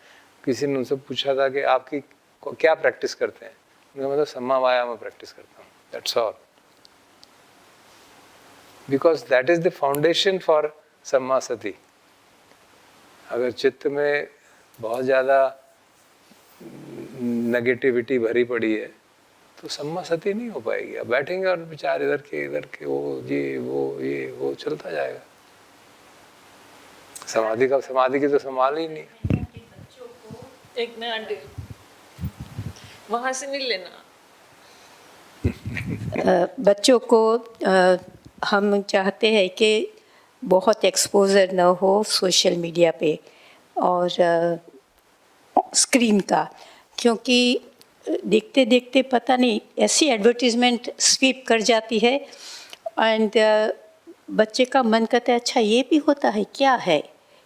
किसी ने उनसे पूछा था कि आपकी क्या प्रैक्टिस करते हैं, उन्होंने मतलब सम्मा वायाम प्रैक्टिस करता हूँ, that's all, because that is the foundation for सम्मा सति। अगर चित्त में बहुत ज़्यादा नेगेटिविटी भरी पड़ी है तो सम्मा सति नहीं हो पाएगी। अब बैठेंगे और विचार इधर के वो ये वो चलता जाएगा। समाधि की तो संभाल ही नहीं। एक मिनट, वहां से नहीं लेना। बच्चों को हम चाहते हैं कि बहुत एक्सपोजर न हो सोशल मीडिया पे और स्क्रीन का, क्योंकि देखते देखते पता नहीं ऐसी एडवर्टीजमेंट स्वीप कर जाती है एंड बच्चे का मन करता है अच्छा ये भी होता है क्या है,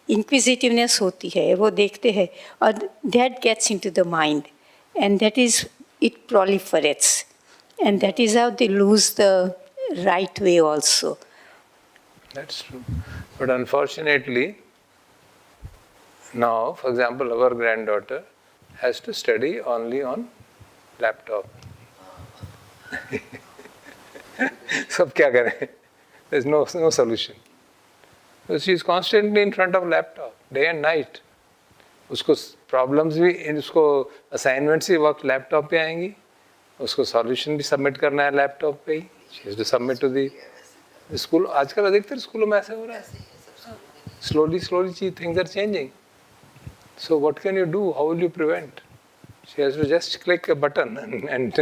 इंक्विजिटिवनेस होती है, वो देखते हैं और that gets into the mind and that is it proliferates and that is how they lose the right way also. That's true. But unfortunately, now, for example, our granddaughter has to study only on laptop. सब क्या करें? There's no solution. So she is constantly in front of laptop, day and night. उसको problems भी, उसको assignments भी वक्त laptop पे आएंगी, उसको सॉल्यूशन भी सबमिट करना है लैपटॉप पे ही। She has to submit to the school. आजकल अधिकतर स्कूलों में ऐसा हो रहा है, slowly things are changing. So what can you do, how will you prevent? She has to just click a button and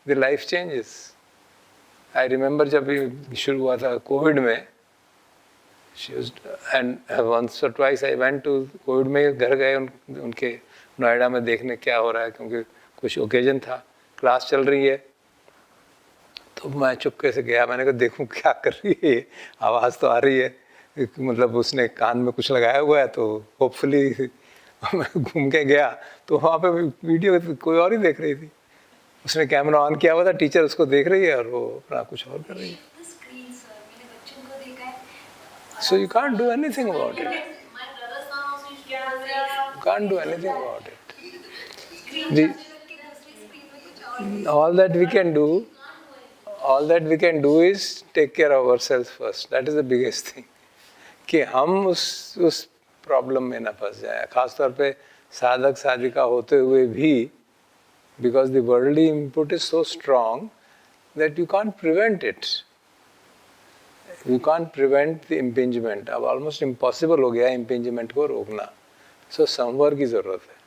the life changes. I remember जब ये शुरू हुआ था कोविड में, शी वाज एंड वंस और twice I went to, Covid में घर गए उनके नोएडा में देखने क्या हो रहा है, क्योंकि कुछ ओकेजन था, क्लास चल रही है। तो मैं चुपके से गया, मैंने कहा देखूं क्या कर रही है, आवाज़ तो आ रही है, मतलब उसने कान में कुछ लगाया हुआ है, तो होपफुली मैं घूम के गया तो वहाँ पे वीडियो कोई और ही देख रही थी। उसने कैमरा ऑन किया हुआ था, टीचर उसको देख रही है और वो अपना कुछ और कर रही है। So you can't do anything about it, you can't do anything about it. All that we can do is take care of ourselves first. That is the biggest thing. कि हम उस प्रॉब्लम में ना फंस जाए, खासतौर पे साधक साधिका होते हुए भी, because the worldly input is so strong that you can't prevent it. You can't prevent the impingement. अब almost impossible हो गया impingement को रोकना. So संवर की जरूरत है।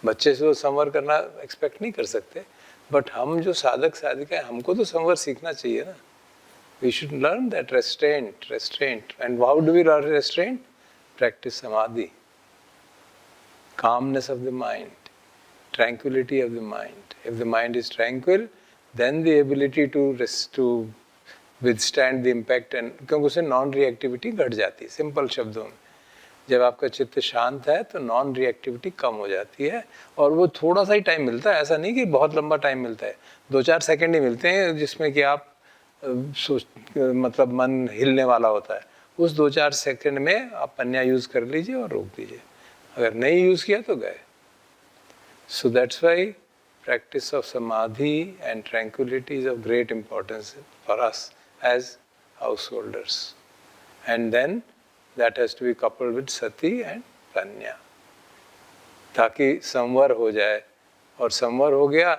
बच्चे से तो संवर करना एक्सपेक्ट नहीं कर सकते, बट हम जो साधक साधिका है हमको तो संवर सीखना चाहिए ना। We should learn that restraint and how do we learn restraint? Practice samadhi, calmness of the mind, tranquility of the mind. If the mind is tranquil, then the ability to withstand the impact, and क्योंकि उससे non reactivity घट जाती है। Simple शब्दों में, जब आपका चित्त शांत है तो नॉन रिएक्टिविटी कम हो जाती है, और वो थोड़ा सा ही टाइम मिलता है, ऐसा नहीं कि बहुत लंबा टाइम मिलता है, 2-4 सेकंड ही मिलते हैं जिसमें कि आप मतलब मन हिलने वाला होता है। उस 2-4 सेकंड में आप पन्या यूज़ कर लीजिए और रोक दीजिए, अगर नहीं यूज़ किया तो गए। So that's why practice of samadhi and tranquility is of great importance for us as householders, and then that has to be coupled with sati and prajna, ताकि संवर हो जाए। और संवर हो गया,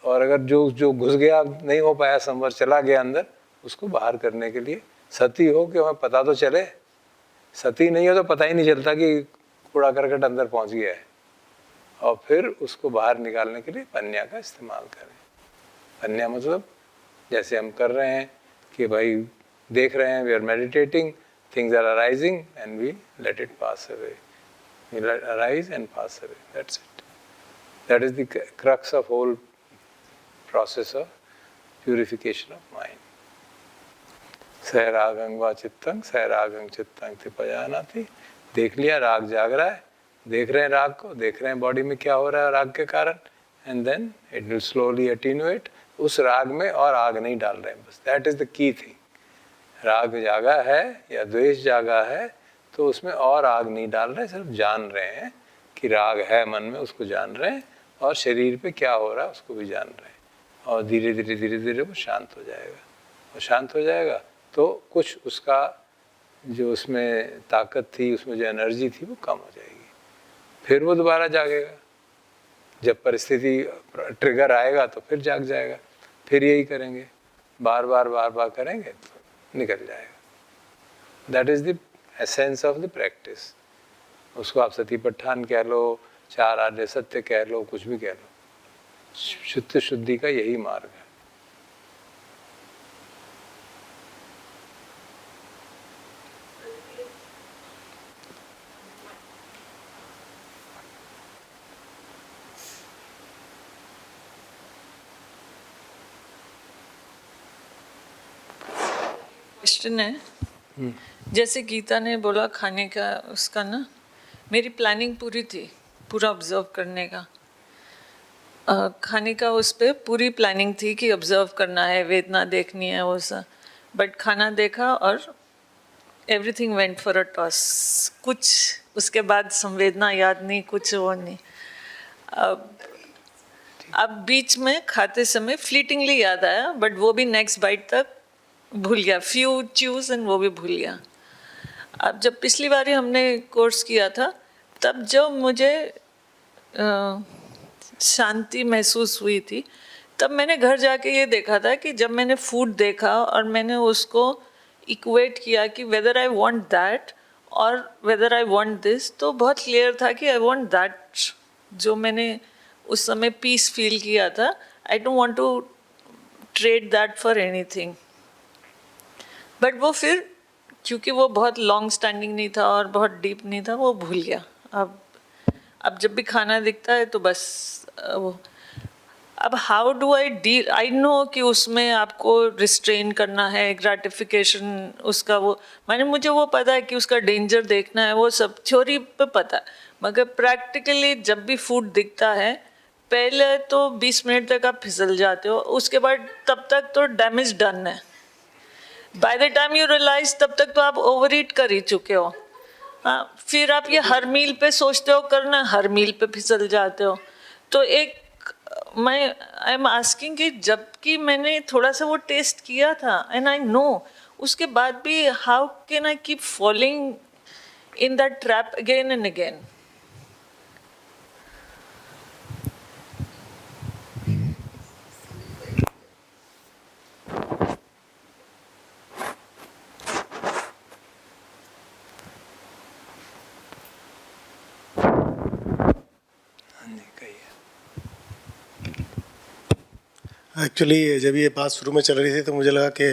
और अगर जो घुस गया, नहीं हो पाया संवर, चला गया अंदर, उसको बाहर करने के लिए सती हो कि हमें पता तो चले। सती नहीं हो तो पता ही नहीं चलता कि कूड़ा करकट अंदर पहुंच गया है, और फिर उसको बाहर निकालने के लिए पन्या का इस्तेमाल करें। पन्या मतलब जैसे हम कर रहे हैं कि भाई देख रहे हैं, we are meditating, things are arising and we let it pass away. We let arise and pass away. That's it. That is the crux of whole process of purification of mind. सैरागं वा चित्तं सैरागं चित्तं तिपजानाति. देख लिया राग जाग रहा है, देख रहे हैं राग को, देख रहे हैं बॉडी में क्या हो रहा है राग के कारण, and then it will slowly attenuate. उस राग में और आग नहीं डाल रहे हैं बस. That is the key thing. राग जागा है या द्वेष जागा है तो उसमें और आग नहीं डाल रहे, सिर्फ जान रहे हैं कि राग है मन में, उसको जान रहे हैं, और शरीर पे क्या हो रहा है उसको भी जान रहे हैं. और धीरे धीरे धीरे धीरे वो शांत हो जाएगा. और शांत हो जाएगा तो कुछ उसका जो उसमें ताकत थी, उसमें जो एनर्जी थी वो कम हो जाएगी. फिर वो दोबारा जागेगा. जब परिस्थिति ट्रिगर आएगा तो फिर जाग जाएगा. फिर यही करेंगे, बार बार करेंगे तो निकल जाएगा. That is the essence of the practice. उसको आप सतीपट्ठान कह लो, 4 आर्य सत्य कह लो, कुछ भी कह लो. शुद्ध शुद्धि का यही मार्ग है. क्वेश्चन है, जैसे गीता ने बोला खाने का, उसका ना मेरी प्लानिंग पूरी थी, पूरा ऑब्जर्व करने का. खाने का उस पर पूरी प्लानिंग थी कि ऑब्जर्व करना है, वेदना देखनी है, वो सब. बट खाना देखा और everything went for a toss. कुछ उसके बाद संवेदना याद नहीं, कुछ वो नहीं. अब बीच में खाते समय फ्लीटिंगली याद आया, बट वो भी नेक्स्ट बाइट तक भूल गया. फ्यू च्यूज एंड वो भी भूल गया. अब जब पिछली बार हमने कोर्स किया था तब जब मुझे शांति महसूस हुई थी, तब मैंने घर जाके ये देखा था कि जब मैंने फूड देखा और मैंने उसको इक्वेट किया कि वेदर आई वांट दैट और वेदर आई वांट दिस, तो बहुत क्लियर था कि आई वांट दैट. जो मैंने उस समय पीस फील किया था, I don't want to trade that for anything. But वो फिर क्योंकि वो बहुत लॉन्ग स्टैंडिंग नहीं था और बहुत डीप नहीं था, वो भूल गया. अब जब भी खाना दिखता है तो बस वो. अब how do I deal, I know कि उसमें आपको रिस्ट्रेन करना है, ग्रेटिफिकेशन उसका, वो मैंने मुझे वो पता है कि उसका डेंजर देखना है, वो सब थ्योरी पे पता है. मगर प्रैक्टिकली जब भी फूड दिखता है, पहले तो 20 मिनट तक आप फिसल जाते हो, उसके बाद तब तक तो डैमेज डन है. By the time you realize तब तक तो आप ओवर ईट कर ही चुके हो. हाँ, फिर आप ये हर मील पे सोचते हो करना, हर मील पे फिसल जाते हो. तो एक मैं आई एम आस्किंग कि जबकि मैंने थोड़ा सा वो टेस्ट किया था एंड आई नो, उसके बाद भी how can I keep following in that trap again and again. Actually जब ये बात शुरू में चल रही थी तो मुझे लगा कि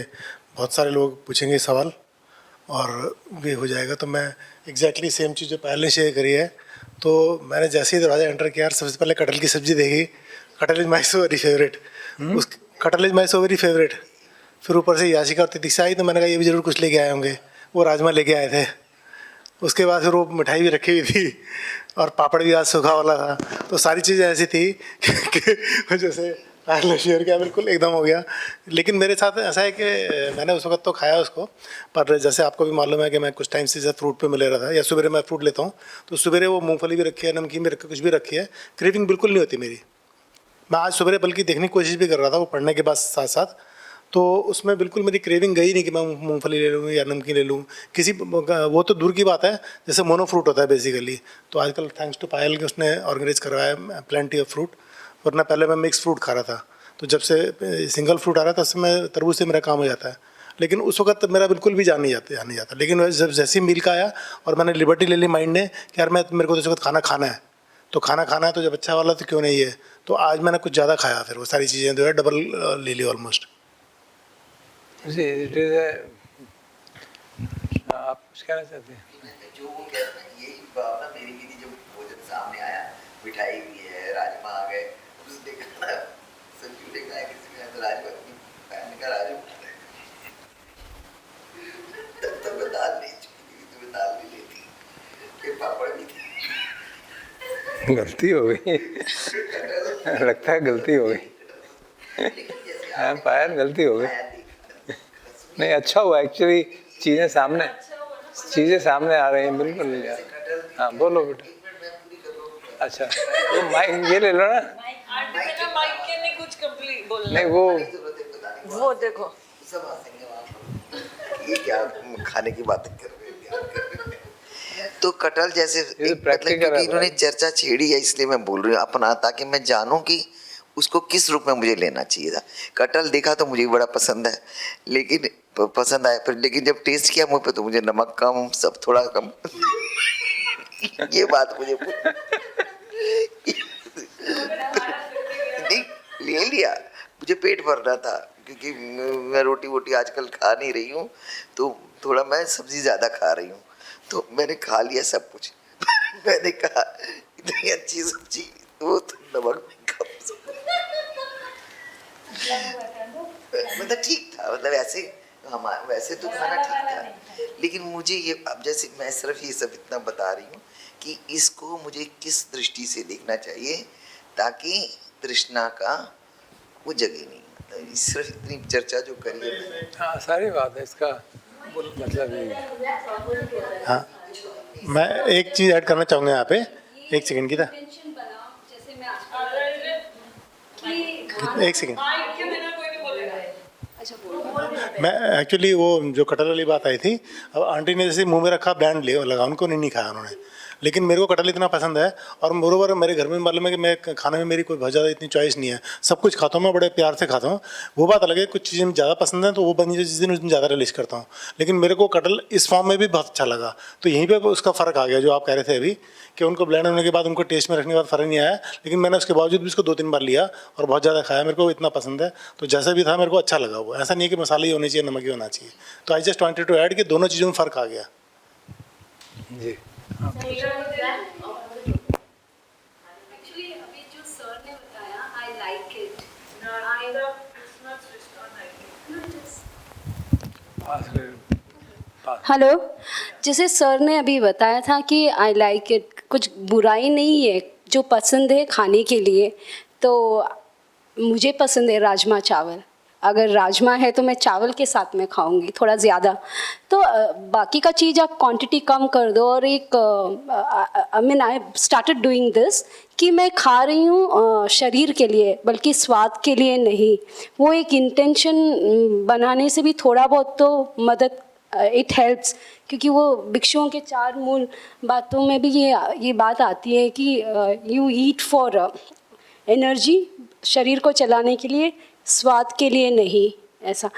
बहुत सारे लोग पूछेंगे सवाल और ये हो जाएगा. तो मैं एग्जैक्टली सेम चीज़ जो पहले शेयर करी है, तो मैंने जैसे ही दरवाज़ा एंटर किया, सबसे पहले कटहल की सब्ज़ी देखी. कटहल is my so very favourite. उस कटहल is my so very favourite. फिर ऊपर से याशिका और तितिक्षा आई, तो मैंने कहा ये भी ज़रूर कुछ लेके आए होंगे. वो राजमा लेके आए थे. उसके बाद फिर वो मिठाई भी रखी हुई थी और पापड़ भी आज सूखा वाला था. तो सारी चीज़ें ऐसी थी कि जैसे शेयर किया, बिल्कुल एकदम हो गया. लेकिन मेरे साथ ऐसा है कि मैंने उस वक्त तो खाया उसको, पर जैसे आपको भी मालूम है कि मैं कुछ टाइम से जैसे फ्रूट पे मिले रहा था, या सवेरे मैं फ्रूट लेता हूँ तो सवेरे वो मूंगफली भी रखी है, नमकीन भी रखी, कुछ भी रखी है, क्रेविंग बिल्कुल नहीं होती मेरी. मैं आज सवेरे बल्कि देखने की कोशिश भी कर रहा था वो पढ़ने के बाद साथ साथ, तो उसमें बिल्कुल मेरी क्रेविंग गई नहीं कि मैं मूंगफली ले लूँ या नमकीन ले लूँ. किसी वो तो दूर की बात है, जैसे मोनो फ्रूट होता है बेसिकली. तो आजकल थैंक्स टू पायल कि उसने ऑर्गेनाइज करवाया प्लेंटी ऑफ फ्रूट, वरना पहले मैं मिक्स फ्रूट खा रहा था. तो जब से सिंगल फ्रूट आ रहा था तब से मैं तरबूज से मेरा काम हो जाता है. लेकिन उस वक्त मेरा बिल्कुल भी जान नहीं जाता. लेकिन जब जैसी मील का आया और मैंने लिबर्टी ले ली माइंड ने कि यार मेरे को तो इस वक्त खाना है, तो खाना है तो जब अच्छा वाला तो क्यों नहीं है. तो आज मैंने कुछ ज़्यादा खाया, फिर वो सारी चीज़ें जो है डबल ले ली ऑलमोस्ट. आप कुछ कहना चाहते हैं? जो वो कह रहे हैं यही भावना मेरी भी थी. जब भोजन सामने आया, मिठाई भी है, राजमा आ गए, उसने कहा संजू ने कहा किसी ने तो राजमा पहन का राजू तब तक मैं दाल नहीं चुकी, तुम्हें दाल नहीं लेती, फिर पापड़ भी थे। गलती हो गई लगता है गलती हो गई। हाँ पायल गलती हो गई। नहीं अच्छा हुआ एक्चुअली, चीज़ें सामने आ रही हैं बिल्कुल यार। हाँ बोलो बेटा। अच्छा वो माइक ये ले लो ना। आंटी बिना माइक के नहीं कुछ कंप्लीट बोलना। नहीं वो देखो सब हंसेंगे वहाँ पर, ये क्या खाने की बातें कर रहे हैं, क्या कर रहे हैं। तो कटहल जैसे तो मतलब practical क्योंकि है इन्होंने भाई। चर्चा छेड़ी है इसलिए मैं बोल रही हूँ अपना, ताकि मैं जानूं कि उसको किस रूप में मुझे लेना चाहिए था। कटहल देखा तो मुझे भी बड़ा पसंद है, लेकिन पसंद आया, फिर लेकिन जब टेस्ट किया मुँह पे तो मुझे नमक कम, सब थोड़ा कम ये बात मुझे नहीं ले लिया, मुझे पेट भर रहा था क्योंकि मैं रोटी वोटी आजकल खा नहीं रही हूँ, तो थोड़ा मैं सब्जी ज़्यादा खा रही हूँ, तो मैंने खा लिया सब कुछ मैंने कहा इतनी अच्छी सब्जी वो तो नमक में कम, मतलब ठीक था, मतलब ऐसे वैसे तो खाना ठीक था, लेकिन मुझे ये अब जैसे मैं सिर्फ ये सब इतना बता रही हूँ कि इसको मुझे किस दृष्टि से देखना चाहिए ताकि तृष्णा का वो जगह नहीं, मतलब सिर्फ इतनी चर्चा जो करी है मैंने। हाँ सारी बात है इसका मतलब ये है। हाँ मैं एक चीज़ ऐड करना चाहूँगा यहाँ पे, एक सेकंड की था, इंटेंशन बनाओ जैसे मैं आज एक सेकंड। माइक के बिना कोई नहीं बोलेगा। अच्छा बोलो। मैं एक्चुअली वो जो कटहल वाली बात आई थी, अब आंटी ने जैसे मुंह में रखा बैंड ले लगा, उनको नहीं खाया उन्होंने, लेकिन मेरे को कटहल इतना पसंद है, और मोरोवर मेरे घर में मालूम है कि मैं खाने में मेरी कोई बहुत ज़्यादा इतनी चॉइस नहीं है, सब कुछ खाता हूँ मैं, बड़े प्यार से खाता हूँ। वो बात अलग है, कुछ चीज़ें ज़्यादा पसंद है तो वो बनी जिस दिन उस दिन ज़्यादा रिलीज करता हूँ, लेकिन मेरे को कटहल इस फॉर्म में भी बहुत अच्छा लगा। तो यहीं पे उसका फ़र्क आ गया जो आप कह रहे थे अभी, कि उनको ब्लेंड होने के बाद उनको टेस्ट में रखने के बाद फ़र्क नहीं आया, लेकिन मैंने उसके बावजूद भी उसको 2-3 बार लिया और बहुत ज़्यादा खाया, मेरे को इतना पसंद है, तो जैसा भी था मेरे को अच्छा लगा। वो ऐसा नहीं है कि मसाले ही होने चाहिए, नमक ही होना चाहिए। तो I just wanted to add कि दोनों चीज़ों में फ़र्क आ गया। जी एक्चुअली अभी जो सर ने बताया आई लाइक इट। पास हेलो, जैसे सर ने अभी बताया था कि आई लाइक इट, कुछ बुराई नहीं है, जो पसंद है खाने के लिए। तो मुझे पसंद है राजमा चावल, अगर राजमा है तो मैं चावल के साथ में खाऊंगी थोड़ा ज़्यादा। तो बाकी का चीज़ आप क्वांटिटी कम कर दो। और एक आई स्टार्टेड डूइंग दिस कि मैं खा रही हूँ शरीर के लिए, बल्कि स्वाद के लिए नहीं। वो एक इंटेंशन बनाने से भी थोड़ा बहुत तो मदद इट हेल्प्स, क्योंकि वो भिक्षुओं के 4 मूल बातों में भी ये बात आती है कि यू ईट फॉर एनर्जी, शरीर को चलाने के लिए, स्वाद के लिए नहीं। ऐसा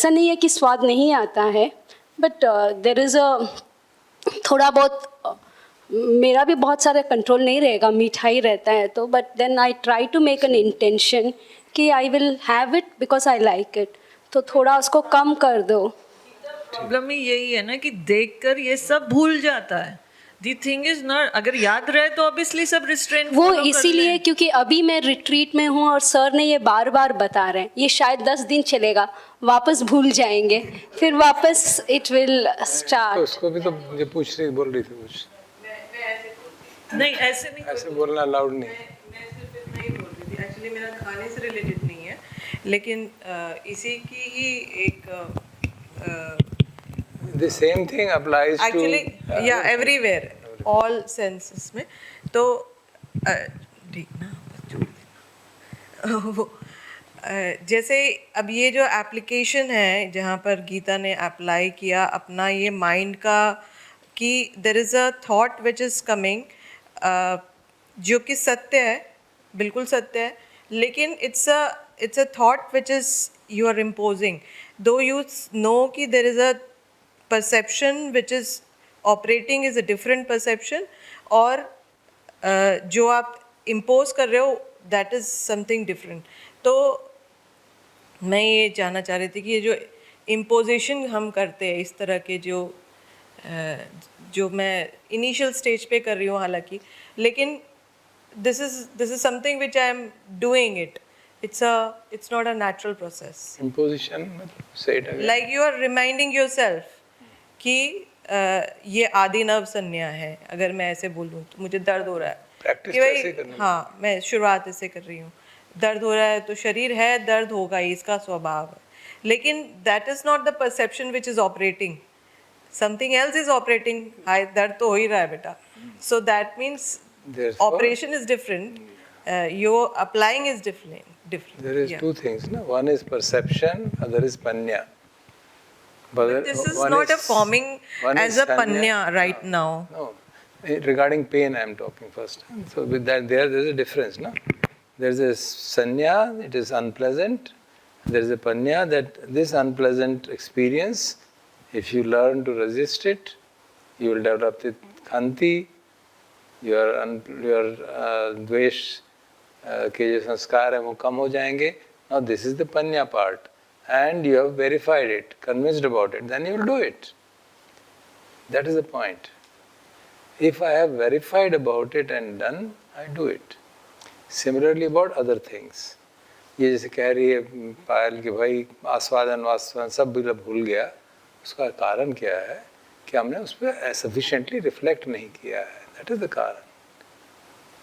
नहीं है कि स्वाद नहीं आता है, बट देयर इज़ थोड़ा बहुत मेरा भी बहुत सारा कंट्रोल नहीं रहेगा, मीठा ही रहता है तो, but then I try to make an intention कि I will have it because I like it, तो थोड़ा उसको कम कर दो। प्रॉब्लम ही यही है ना कि देखकर ये सब भूल जाता है। दी थिंग इज नॉट, अगर याद रहे तो ऑब्वियसली सब रिस्ट्रेंट वो इसीलिए क्योंकि अभी मैं रिट्रीट में हूँ और सर ने ये बार बार बता रहे हैं, ये शायद 10 दिन चलेगा, वापस भूल जाएंगे, फिर वापस इट विल तो स्टार्ट। उसको भी तो मुझे बोल रही थी कुछ, नहीं ऐसे नहीं, ऐसे बोलना अलाउड नहीं। मैं सिर्फ इतना ही बोल रही थी, एक्चुअली मेरा खाने से रिलेटेड नहीं है, लेकिन इसी की ही एक The same thing applies actually to या एवरीवेयर, ऑल सेंसेस में। तो ठीक ना, बस जोड़ देना वो जैसे अब ये जो एप्लीकेशन है जहाँ पर गीता ने अप्लाई किया अपना ये माइंड का, कि there is a thought which is coming, जो कि सत्य है, बिल्कुल सत्य है, लेकिन it's a thought which is you are imposing, though you know कि there is a perception which is operating is a different perception, और जो आप impose कर रहे हो that is something different। तो मैं ये जानना चाह रही थी कि ये जो imposition हम करते हैं इस तरह के, जो मैं इनिशियल स्टेज पे कर रही हूँ हालांकि, लेकिन this is something which I am doing it. It's not a natural process. Imposition, say it again. Like you are reminding yourself कि ये आदि नव संज्ञा है, अगर मैं ऐसे बोलूँ तो मुझे दर्द हो रहा है Practice कि भाई कैसे करनी हाँ मैं शुरुआत ऐसे कर रही हूँ, दर्द हो रहा है तो शरीर है, दर्द होगा ही, इसका स्वभाव है, लेकिन that is not the perception which is operating, something else is operating. हाय दर्द तो हो ही रहा है बेटा, so that means Therefore, operation is different, your applying is different. There is Yeah. two things, no? One is perception, other is panya. But this is one not a is- forming one as is a panya right now. No, regarding pain I am talking first. So with that there is a difference, no? There is a sanya, it is unpleasant. There is a panya, that this unpleasant experience, if you learn to resist it, you will develop the khanti, your dvesh के जो संस्कार है वो कम हो जाएंगे. Now this is the panya part, and you have verified it, convinced about it, then you will do it. That is the point. If I have verified about it and done, I do it. Similarly about other things. ये जैसे कह रही है पायल कि भाई आस्वादन वास्वादन सब भूल गया, उसका कारण क्या है कि हमने उस पर सफिशिएंटली रिफ्लेक्ट नहीं किया है. दैट इज द कारण.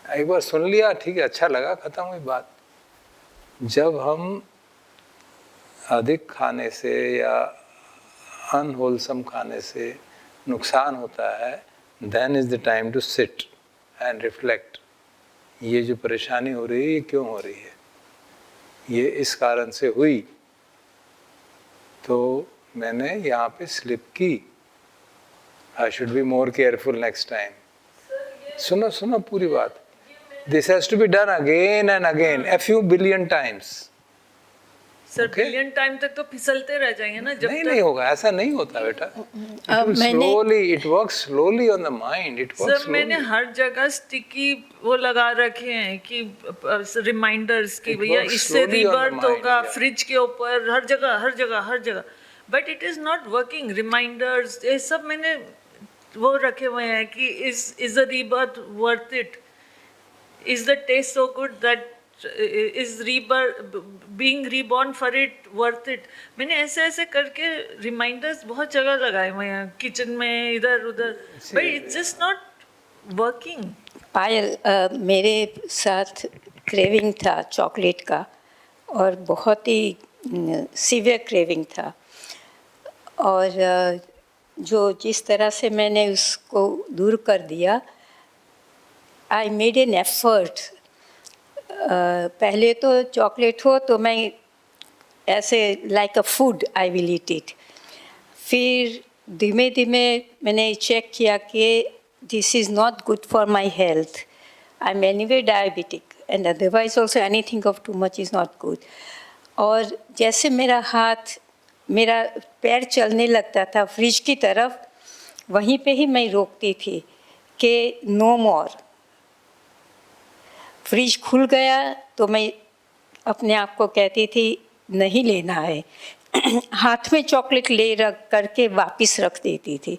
एक बार सुन लिया, ठीक है, अच्छा लगा, खत्म हुई बात. जब हम अधिक खाने से या अनहोलसम खाने से नुकसान होता है, then is the time to sit and reflect. ये जो परेशानी हो रही है, ये क्यों हो रही है? ये इस कारण से हुई, तो मैंने यहाँ पे स्लिप की. I should be more careful next time. सुनो पूरी बात. This has to be done again and again, a few billion times. Sir Okay. Billion time तक तो फिसलते रह जाएंगे ना जब नहीं तक. नहीं होगा, ऐसा नहीं होता बेटा. It works slowly on the mind. It works sir मैंने slowly. हर जगह स्टिकी वो लगा रखे हैं कि रिमाइंडर्स कि It भैया works इससे slowly on the rebirth mind, होगा, yeah. फ्रिज के ऊपर, हर जगह. But it is not working. Reminders ये सब मैंने वो रखे हुए हैं कि is the rebirth worth it, is the taste so good that is being reborn for it worth it. मैंने ऐसे करके रिमाइंडर्स बहुत जगह लगाए हुए हैं, किचन में, इधर उधर, but it's just not working. Payal, मेरे साथ क्रेविंग था चॉकलेट का, और बहुत ही सीवियर क्रेविंग था, और जो जिस तरह से मैंने उसको दूर कर दिया, आई मेड एन एफर्ट. पहले तो चॉकलेट हो तो मैं ऐसे like a food I will eat it. फिर धीमे धीमे मैंने चेक किया कि this is not good for my health. I am anyway diabetic, and otherwise also anything of too much is not good. और जैसे मेरा पैर चलने लगता था फ्रिज की तरफ, वहीं पे ही मैं रोकती थी कि नो मोर. फ्रिज खुल गया तो मैं अपने आप को कहती थी नहीं लेना है. हाथ में चॉकलेट ले रख करके वापस रख देती थी.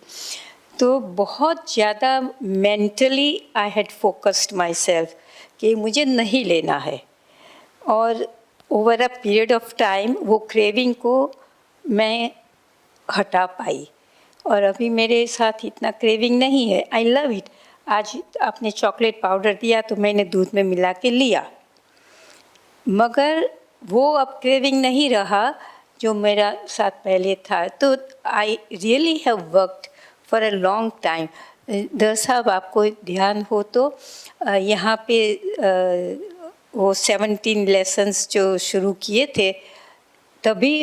तो बहुत ज़्यादा mentally I had focused my self कि मुझे नहीं लेना है, और over a period of time वो क्रेविंग को मैं हटा पाई, और अभी मेरे साथ इतना क्रेविंग नहीं है. I love it. आज आपने चॉकलेट पाउडर दिया तो मैंने दूध में मिला के लिया, मगर वो अब क्रेविंग नहीं रहा जो मेरा साथ पहले था. तो I really have worked for a long time. दर साहब, आपको ध्यान हो तो यहाँ पे वो 17 लेसन्स जो शुरू किए थे, तभी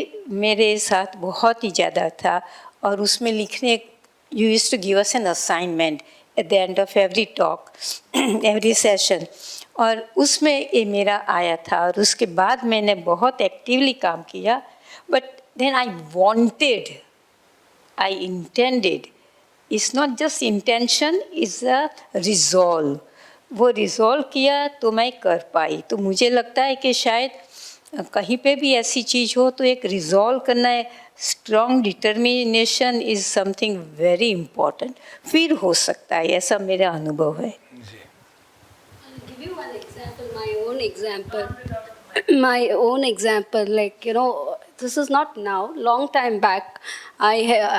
मेरे साथ बहुत ही ज़्यादा था, और उसमें लिखने, you used to give us an assignment at the end of every talk, every session, और उसमें ये मेरा आया था. और उसके बाद मैंने बहुत एक्टिवली काम किया, but then I wanted, I intended. It's not just intention, is a resolve. वो रिजॉल्व किया तो मैं कर पाई. तो मुझे लगता है कि शायद कहीं पे भी ऐसी चीज़ हो तो एक रिजॉल्व करना है, strong determination is something very important. फिर हो सकता है, ऐसा मेरा अनुभव है. I'll give you one own example. My own example, like, you know, this is not now, long time back, I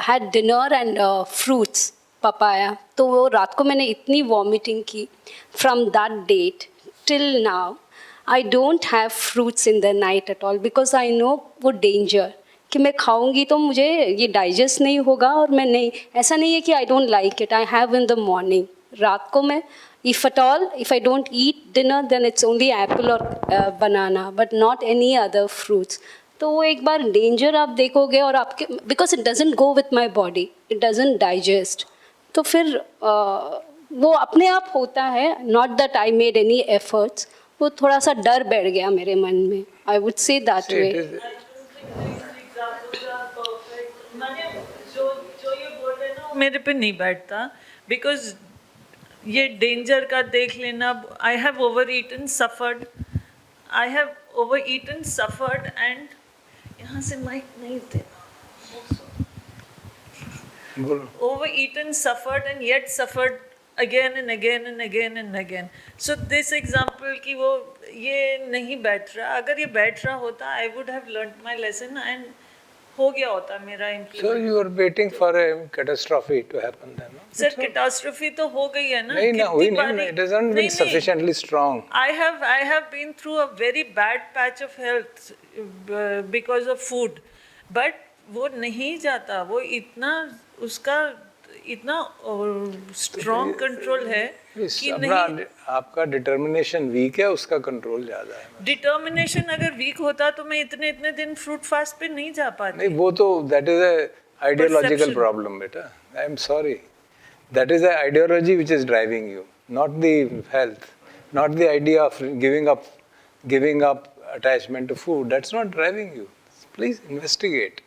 had dinner and fruits, papaya. तो वो रात को मैंने इतनी vomiting की. From that date till now, I don't have fruits in the night at all because I know वो danger. कि मैं खाऊंगी तो मुझे ये डाइजेस्ट नहीं होगा और मैं नहीं, ऐसा नहीं है कि I don't like it, I have in the morning. रात को मैं if at all if I don't eat dinner then it's only apple और banana but not any other fruits. तो वो एक बार डेंजर आप देखोगे और आपके, because it doesn't go with my body, it doesn't digest. तो फिर वो अपने आप होता है, not that I made any efforts. वो थोड़ा सा डर बैठ गया मेरे मन में, I would say that way. मेरे पे नहीं बैठता बिकॉज ये डेंजर का देख लेना. I have overeaten suffered, I have overeaten suffered and यहाँ से माइक नहीं थे. Overeaten suffered and yet suffered again and again and again and again. So this example कि वो ये नहीं बैठ रहा, अगर ये बैठ रहा होता I would have learned my lesson and हो गया होता मेरा implement. So you are waiting for a catastrophe to happen then, no? Sir catastrophe तो हो गई है ना. नहीं ना हुई कितनी नहीं, बारी- it hasn't been sufficiently strong. I have been through a very bad patch of health because of food, but वो नहीं जाता, वो इतना उसका इतना स्ट्रॉन्ग कंट्रोल है कि अपना नहीं. आपका डिटर्मिनेशन वीक है, उसका कंट्रोल ज्यादा है. डिटर्मिनेशन अगर वीक होता तो मैं इतने इतने दिन फ्रूट फास्ट पे नहीं जा पाती. नहीं, वो तो that is a ideological Perception. Problem बेटा. I am sorry, that is the ideology which is driving you, not the health, not the idea of giving up attachment to food. That's not driving you. Please investigate.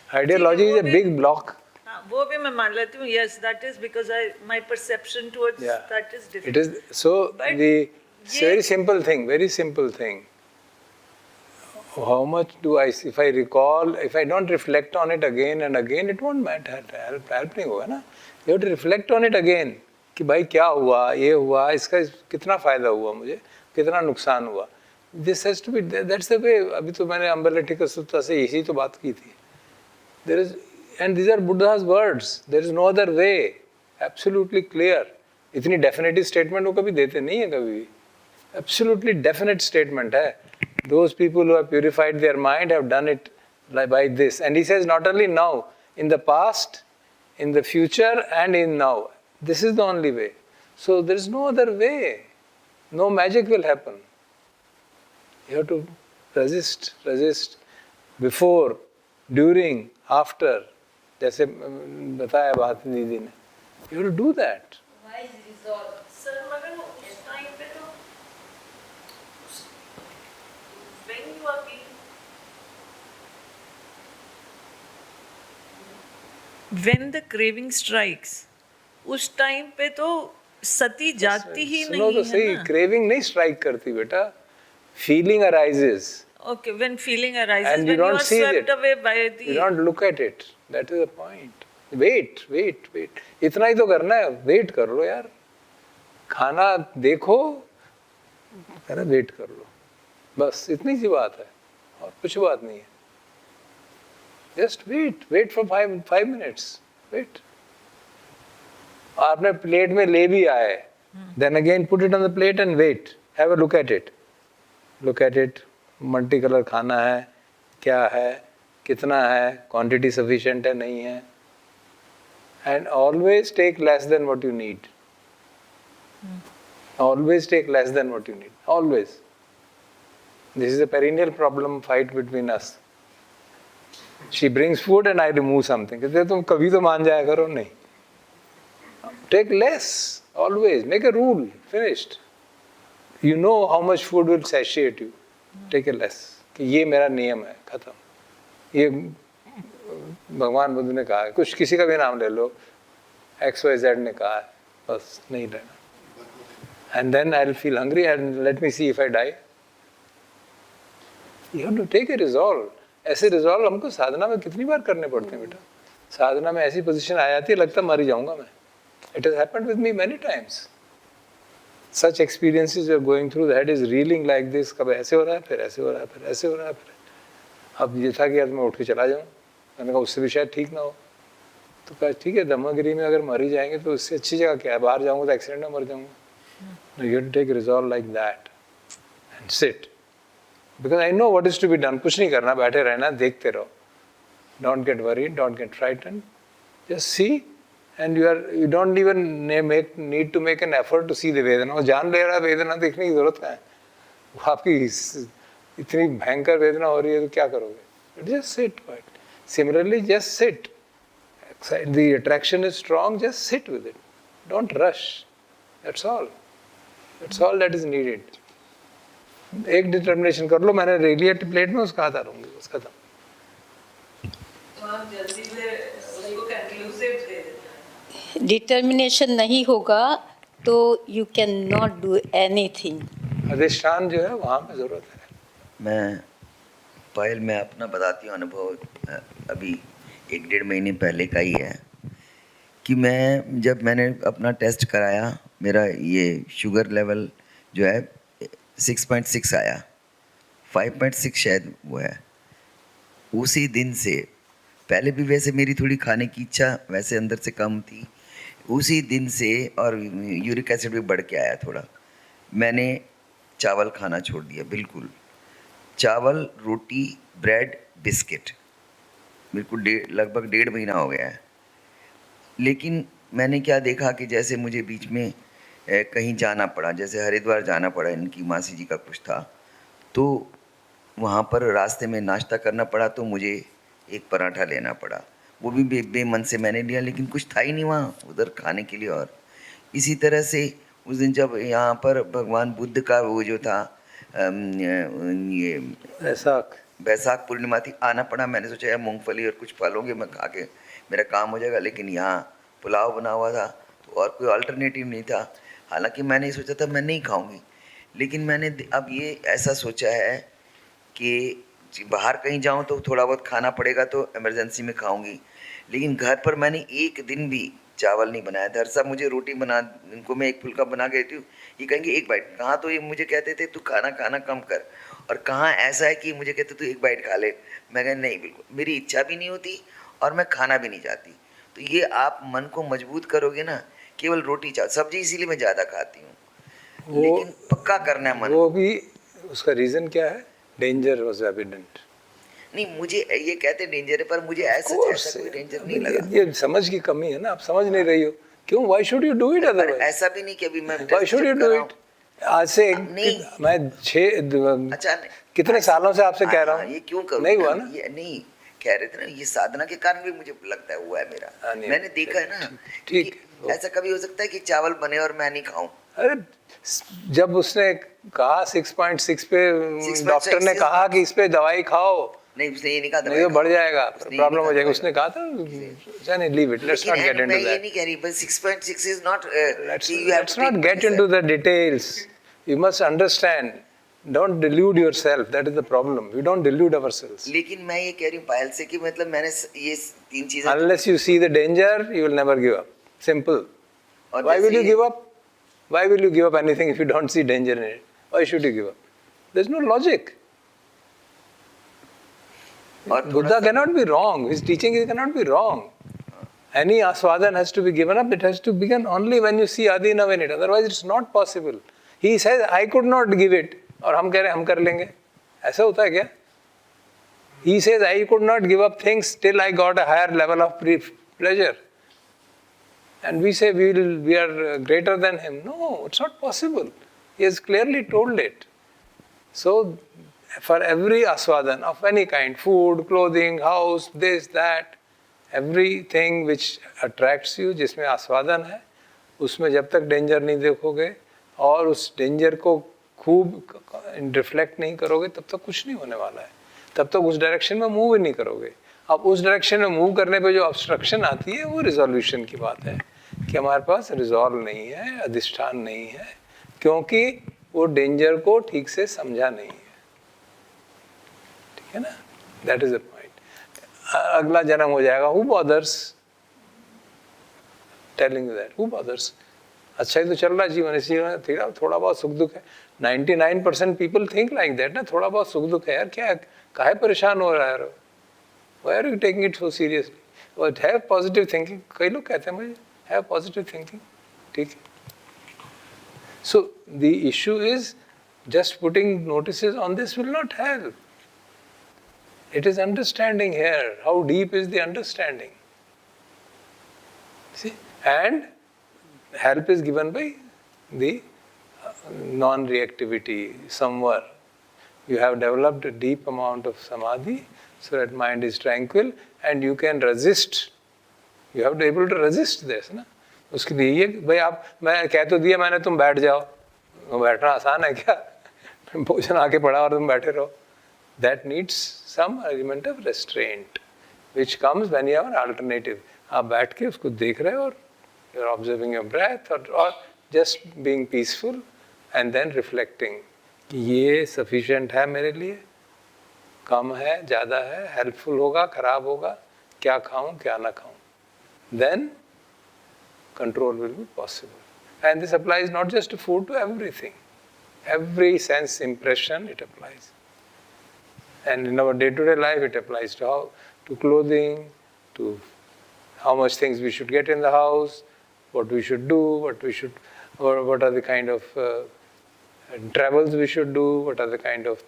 Ideology is a big block. हाँ, वो भी मैं मान लेती हूँ. Yes, that is because my perception towards that is different. It is so. But It's a very simple thing. Very simple thing. How much do I? If I recall, if I don't reflect on it again and again, it won't matter. Help नहीं होगा ना. You have to reflect on it again. कि भाई क्या हुआ, ये हुआ, इसका कितना फायदा हुआ मुझे, कितना नुकसान हुआ. This has to be. That's the way. अभी तो मैंने अम्बरलेटिका सूत्र से इसी तो बात की थी. There is. And these are Buddha's words. There is no other way. Absolutely clear. इतनी डेफिनेटिव स्टेटमेंट वो कभी देते नहीं है कभी भी. Absolutely definite statement है. Those people who have purified their mind have done it by this. And he says not only now, in the past, in the future, and in now. This is the only way. So there is no other way. No magic will happen. You have to resist before, during, after. जैसे बताया भारती दीदी ने. You have to do that. Sir मगर उस time पे तो when you are being, when the craving strikes, उस time पे तो सती जागती ही सुनो नहीं तो सही, है ना. क्रेविंग नहीं स्ट्राइक करती बेटा. Feeling arises. Okay, when feeling arises, And you when you don't are see swept it. away by the. You don't look at it. That is the point. Wait. इतना ही तो करना है. वेट कर लो यार. खाना देखो, कहना वेट कर लो. बस इतनी सी बात है और कुछ बात नहीं है. Just wait for 5 minutes. Wait. आपने प्लेट में ले भी आए. Then again put it on the plate and wait. Have a look at it. Look at it. Multi colour खाना है, क्या है, कितना है, क्वांटिटी सफिशिएंट है, नहीं है. And always take less than what you need. Always take less than what you need. Always. This is a perennial problem fight between us. She brings food and I remove something. कहते तुम कभी तो मान जाया करो. नहीं. Take less. Always make a rule. Finished. You know how much food will satisfy you. Take a less. कि ये मेरा नियम है, खत्म. ये भगवान बुद्ध ने कहा है. कुछ किसी का भी नाम ले लो, XYZ ने कहा है, बस नहीं लेना. And then I will feel hungry and let me see if I die. You have to take a resolve. ऐसे रिजॉल्व हमको साधना में कितनी बार करने पड़ते हैं बेटा. साधना में ऐसी पोजीशन आ जाती है लगता मर ही जाऊंगा मैं. It has happened with me many times. Such experiences you are going through, the head is reeling like this, कब ऐसे हो रहा है, फिर ऐसे हो रहा है, फिर ऐसे हो रहा है, फिर अब ये था कि यार मैं उठ के चला जाऊँ, मैंने कहा उससे भी शायद ठीक ना हो, तो कहा ठीक है ब्रह्मगिरी में अगर मर ही जाएंगे तो इससे अच्छी जगह क्या है, बाहर जाऊँगा तो एक्सीडेंट में मर जाऊँगा. No, you have to take resolve like that and sit. Because I know what is to be done. कुछ नहीं करना, बैठे रहना, देखते रहो. Don't get worried, don't get frightened. Just see, and you don't even need to make an effort to see the वेदना. वो जान ले रहा है वेदना देखने की जरूरत है. वो आपकी इतनी भयंकर वेदना हो रही है तो क्या करोगे? Just sit quiet. Similarly, just sit. The attraction is strong. Just sit with it. Don't rush. That's all. That's all that is needed. एक डिटर्मिनेशन कर लो, मैंने रेलिएट प्लेट में उसका हाथ डालूंगी, बस खत्म. तो आप जल्दी से उसको कंक्लूसिव दे देते हैं. डिटर्मिनेशन नहीं होगा तो you can not do anything. अधिष्ठान जो है वहाँ पे जरूरत है. मैं पायल, मैं अपना बताती हूँ अनुभव, अभी 1-1.5 महीने पहले का ही है कि मैंने अपना टेस्ट कराया, मेरा ये शुगर लेवल जो है 6.6 आया, 5.6 शायद वो है. उसी दिन से, पहले भी वैसे मेरी थोड़ी खाने की इच्छा वैसे अंदर से कम थी, उसी दिन से, और यूरिक एसिड भी बढ़ के आया थोड़ा. मैंने चावल खाना छोड़ दिया बिल्कुल. चावल, रोटी, ब्रेड, बिस्किट, मेरे को लगभग 1.5 महीना हो गया है. लेकिन मैंने क्या देखा कि जैसे मुझे बीच में कहीं जाना पड़ा, जैसे हरिद्वार जाना पड़ा, इनकी मासी जी का कुछ था, तो वहाँ पर रास्ते में नाश्ता करना पड़ा, तो मुझे एक पराठा लेना पड़ा. वो भी बेमन से मैंने लिया, लेकिन कुछ था ही नहीं वहाँ उधर खाने के लिए. और इसी तरह से उस दिन जब यहाँ पर भगवान बुद्ध का वो जो था ये बैसाख पूर्णिमा थी, आना पड़ा. मैंने सोचा यार मूंगफली और कुछ फल होंगे, मैं खा के मेरा काम हो जाएगा. लेकिन यहाँ पुलाव बना हुआ था, तो और कोई अल्टरनेटिव नहीं था. हालांकि मैंने ये सोचा था मैं नहीं खाऊंगी, लेकिन मैंने अब ये ऐसा सोचा है कि बाहर कहीं जाऊं तो थोड़ा बहुत खाना पड़ेगा, तो इमरजेंसी में खाऊंगी. लेकिन घर पर मैंने एक दिन भी चावल नहीं बनाया. दर साहब मुझे रोटी बना, इनको मैं एक फुल्का बना के देती हूँ, ये कहेंगे एक बाइट. कहाँ तो ये मुझे कहते थे तू खाना कम कर, और कहाँ ऐसा है कि मुझे कहते तू एक बाइट खा ले. मैं कह नहीं, बिल्कुल मेरी इच्छा भी नहीं होती और मैं खाना भी नहीं चाहती. तो ये आप मन को मजबूत करोगे ना, केवल रोटी चावल, सब्जी इसीलिए मैं ज़्यादा खाती हूँ, लेकिन पक्का करना है मन. वो भी उसका रीज़न क्या है? Danger was evident. नहीं, मुझे ये कहते डेंजर है, पर मुझे ऐसा कोई डेंजर नहीं लगा. ये समझ की कमी है ना, आप समझ नहीं रही हो. क्यों? Why should you do it otherwise? ऐसा भी नहीं कि अभी मैं why should you do it? आज से मैं 6 अच्छा कितने सालों से आपसे कह रहा हूँ, ये क्यों करूँ? नहीं हुआ ना? ये नहीं कह रहे थे ना, ये साधना के कारण भी मुझे लगता है हुआ है मेरा. मैंने देखा है ना, ठीक. ऐसा कभी हो सकता है कि चावल बने और मैं नहीं खाऊं? अरे जब उसने कहा 6.6 पे, डॉक्टर ने कहा कि इस पे दवाई खाओ, नहीं उसने ये नहीं कहा, नहीं तो बढ़ जाएगा, प्रॉब्लम हो जाएगा. उसने कहा था जाने, leave it, let's not get into that. मैं ये नहीं कह रही, but 6.6 is not let's not get into the details. You must understand. Don't delude yourself. That is the problem. We don't delude ourselves. लेकिन मैं ये कह रही हूँ पायल से कि मतलब मैंने ये 3 चीजें, Unless you see the danger, you will never give up. Simple. Why will you give up? Why will you give up anything if you don't see danger in it? Why should you give up? There's no logic. Buddha cannot be wrong. His teaching cannot be wrong. Any aswadan has to be given up. It has to begin only when you see adinav in it. Otherwise, it's not possible. He says, I could not give it. और हम कह रहे हैं हम कर लेंगे. ऐसा होता है क्या? He says, I could not give up things till I got a higher level of pleasure. And we say we are greater than him. No, it's not possible. He has clearly told it. So, for every aswadan of any kind, food, clothing, house, this, that, everything which attracts you, जिसमें आस्वादन है, उसमें जब तक danger नहीं देखोगे और उस डेंजर को खूब रिफ्लेक्ट नहीं करोगे, तब तक कुछ नहीं होने वाला है. तब तक उस डायरेक्शन में मूव ही नहीं करोगे. अब उस डायरेक्शन में मूव करने पे जो ऑब्स्ट्रक्शन आती है, वो रिजोल्यूशन की बात है कि हमारे पास रिजॉल्व नहीं है, अधिष्ठान नहीं है, क्योंकि वो डेंजर को ठीक से समझा नहीं है. ठीक है ना? That is the point. अगला जन्म हो जाएगा. Who bothers telling you that? Who bothers? अच्छा ही तो चल रहा है जीवन, इसी में थोड़ा बहुत सुख दुख है। 99% पीपल थिंक लाइक दैट ना, थोड़ा बहुत सुख दुख है यार, क्या काहे परेशान हो रहा है, why are you taking it so seriously, but have positive thinking. कई लोग कहते हैं मुझे हैव पॉजिटिव थिंकिंग, ठीक है। So the issue is just putting notices on this will not help. It is understanding here. How deep is the understanding? See? And help is given by the non-reactivity, samvar. You have developed a deep amount of samadhi so that mind is tranquil and you can resist. You have to be able to resist this. ना? उसके लिए ये भाई आप, मैं कह तो दिया मैंने तुम बैठ जाओ, बैठना आसान है क्या? भोजन आके पड़ा और तुम बैठे रहो। That needs some element of restraint, which comes when you have an alternative. आप बैठ के उसको देख रहे हो और you're observing your breath or just being peaceful and then reflecting. ये sufficient है मेरे लिए, कम है, ज़्यादा है, helpful होगा, खराब होगा, क्या खाऊं, क्या ना खाऊं. Then control will be possible. And this applies not just to food, to everything. Every sense impression it applies. And in our day-to-day life it applies to clothing, to how much things we should get in the house, what we should do, what are the kind of travels we should do, what are the kind of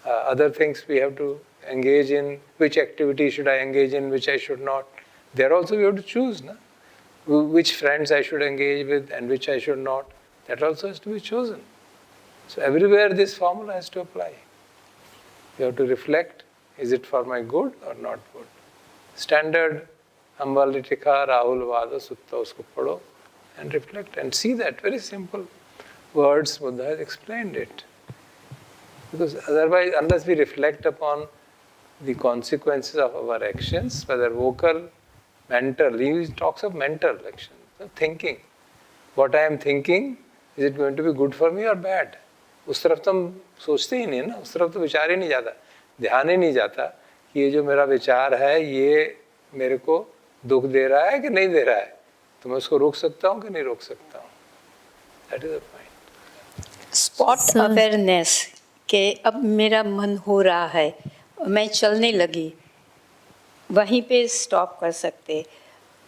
other things we have to engage in, which activity should I engage in, which I should not. There also we have to choose, na? Which friends I should engage with and which I should not. That also has to be chosen. So everywhere this formula has to apply. You have to reflect, is it for my good or not good? Standard Ambalitika, Rahul Vada, Sutta, usko padho and reflect and see that. Very simple words, Buddha has explained it. Because otherwise, unless we reflect upon the consequences of our actions, whether vocal, mental, he talks of mental action, thinking. What I am thinking, is it going to be good for me or bad? उस तरफ तो हम सोचते ही नहीं ना, उस तरफ तो विचार ही नहीं जाता, ध्यान ही नहीं जाता कि ये जो मेरा विचार है ये मेरे को दुख दे रहा है कि नहीं दे रहा है, तो मैं उसको रोक सकता हूँ कि नहीं रोक सकता हूँ. That is the point. Spot awareness के अब मेरा मन हो रहा है, मैं चलने लगी, वहीं पे स्टॉप कर सकते.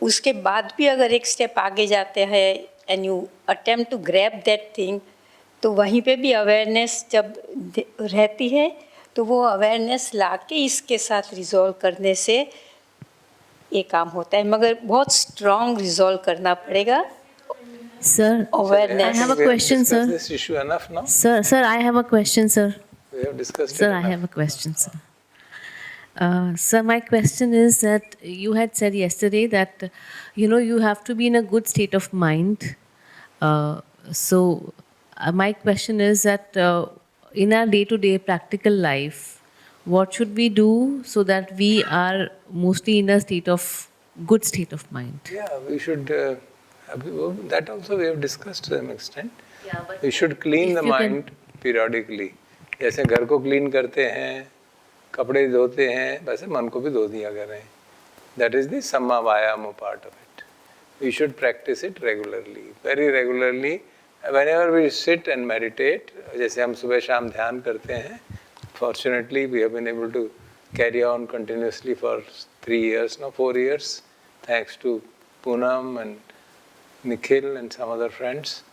उसके बाद भी अगर एक स्टेप आगे जाते हैं and you attempt to grab that thing, तो वहीं पे भी अवेयरनेस जब रहती है तो वो अवेयरनेस लाके इसके साथ रिजॉल्व करने से ये काम होता है, मगर बहुत स्ट्रॉन्ग रिजॉल्व करना पड़ेगा. Sir, awareness. I have a question, sir. This issue enough now? Sir, I have a question, sir. We have discussed Sir, it I enough. have a question, sir. Sir, my question is that you had said yesterday that, you have to be in a good state of mind. So, my question is that in our day-to-day practical life, what should we do so that we are mostly in a good state of mind? Yeah, we should, that also we have discussed to some extent. Yeah, but We should clean if the you can- mind periodically. जैसे घर को clean करते हैं, कपड़े धोते हैं, वैसे मन को भी धो दिया करें. That is the samma vayama part of it. We should practice it regularly, very regularly. Whenever we sit and meditate, जैसे हम सुबह शाम ध्यान करते हैं, fortunately we have been able to carry on continuously for 3 years now, 4 years, thanks to Poonam and Nikhil and some other friends.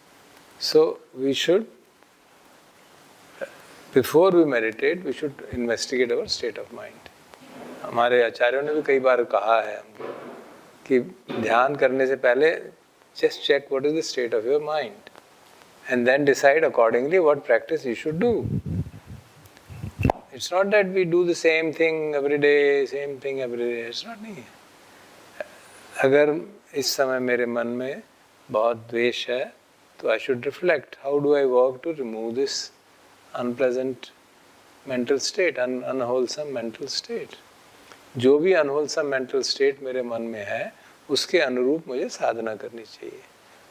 So we should, before we meditate, we should investigate our state of mind. हमारे आचार्यों ने भी कई बार कहा है हमको कि ध्यान करने से पहले just check what is the state of your mind and then decide accordingly what practice you should do. It's not that we do the same thing every day, same thing every day. It's not नहीं. अगर इस समय मेरे मन में बहुत द्वेष है, तो I should reflect. How do I work to remove this unpleasant mental state, unwholesome mental state? जो भी unwholesome mental state मेरे मन में है, उसके अनुरूप मुझे साधना करनी चाहिए.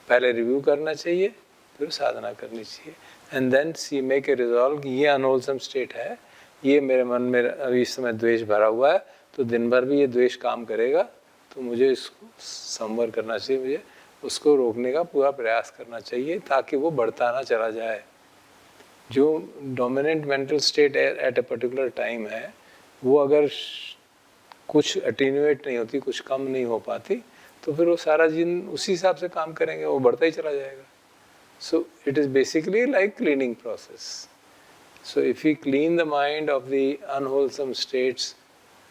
पहले रिव्यू करना चाहिए, फिर साधना करनी चाहिए. And then make a resolve कि ये unwholesome state है, ये मेरे मन में अभी इस समय द्वेष भरा हुआ है, तो दिन भर भी ये द्वेष काम करेगा, तो मुझे इसको संवर करना चाहिए, मुझे उसको रोकने का पूरा प्रयास करना चाहिए ताकि वो बढ़ता ना चला जाए। जो dominant mental state at a particular time है, वो अगर कुछ अटेन्यूएट नहीं होती, कुछ कम नहीं हो पाती, तो फिर वो सारा दिन उसी हिसाब से काम करेंगे, वो बढ़ता ही चला जाएगा। So it is basically like cleaning process. So if we clean the mind of the unwholesome states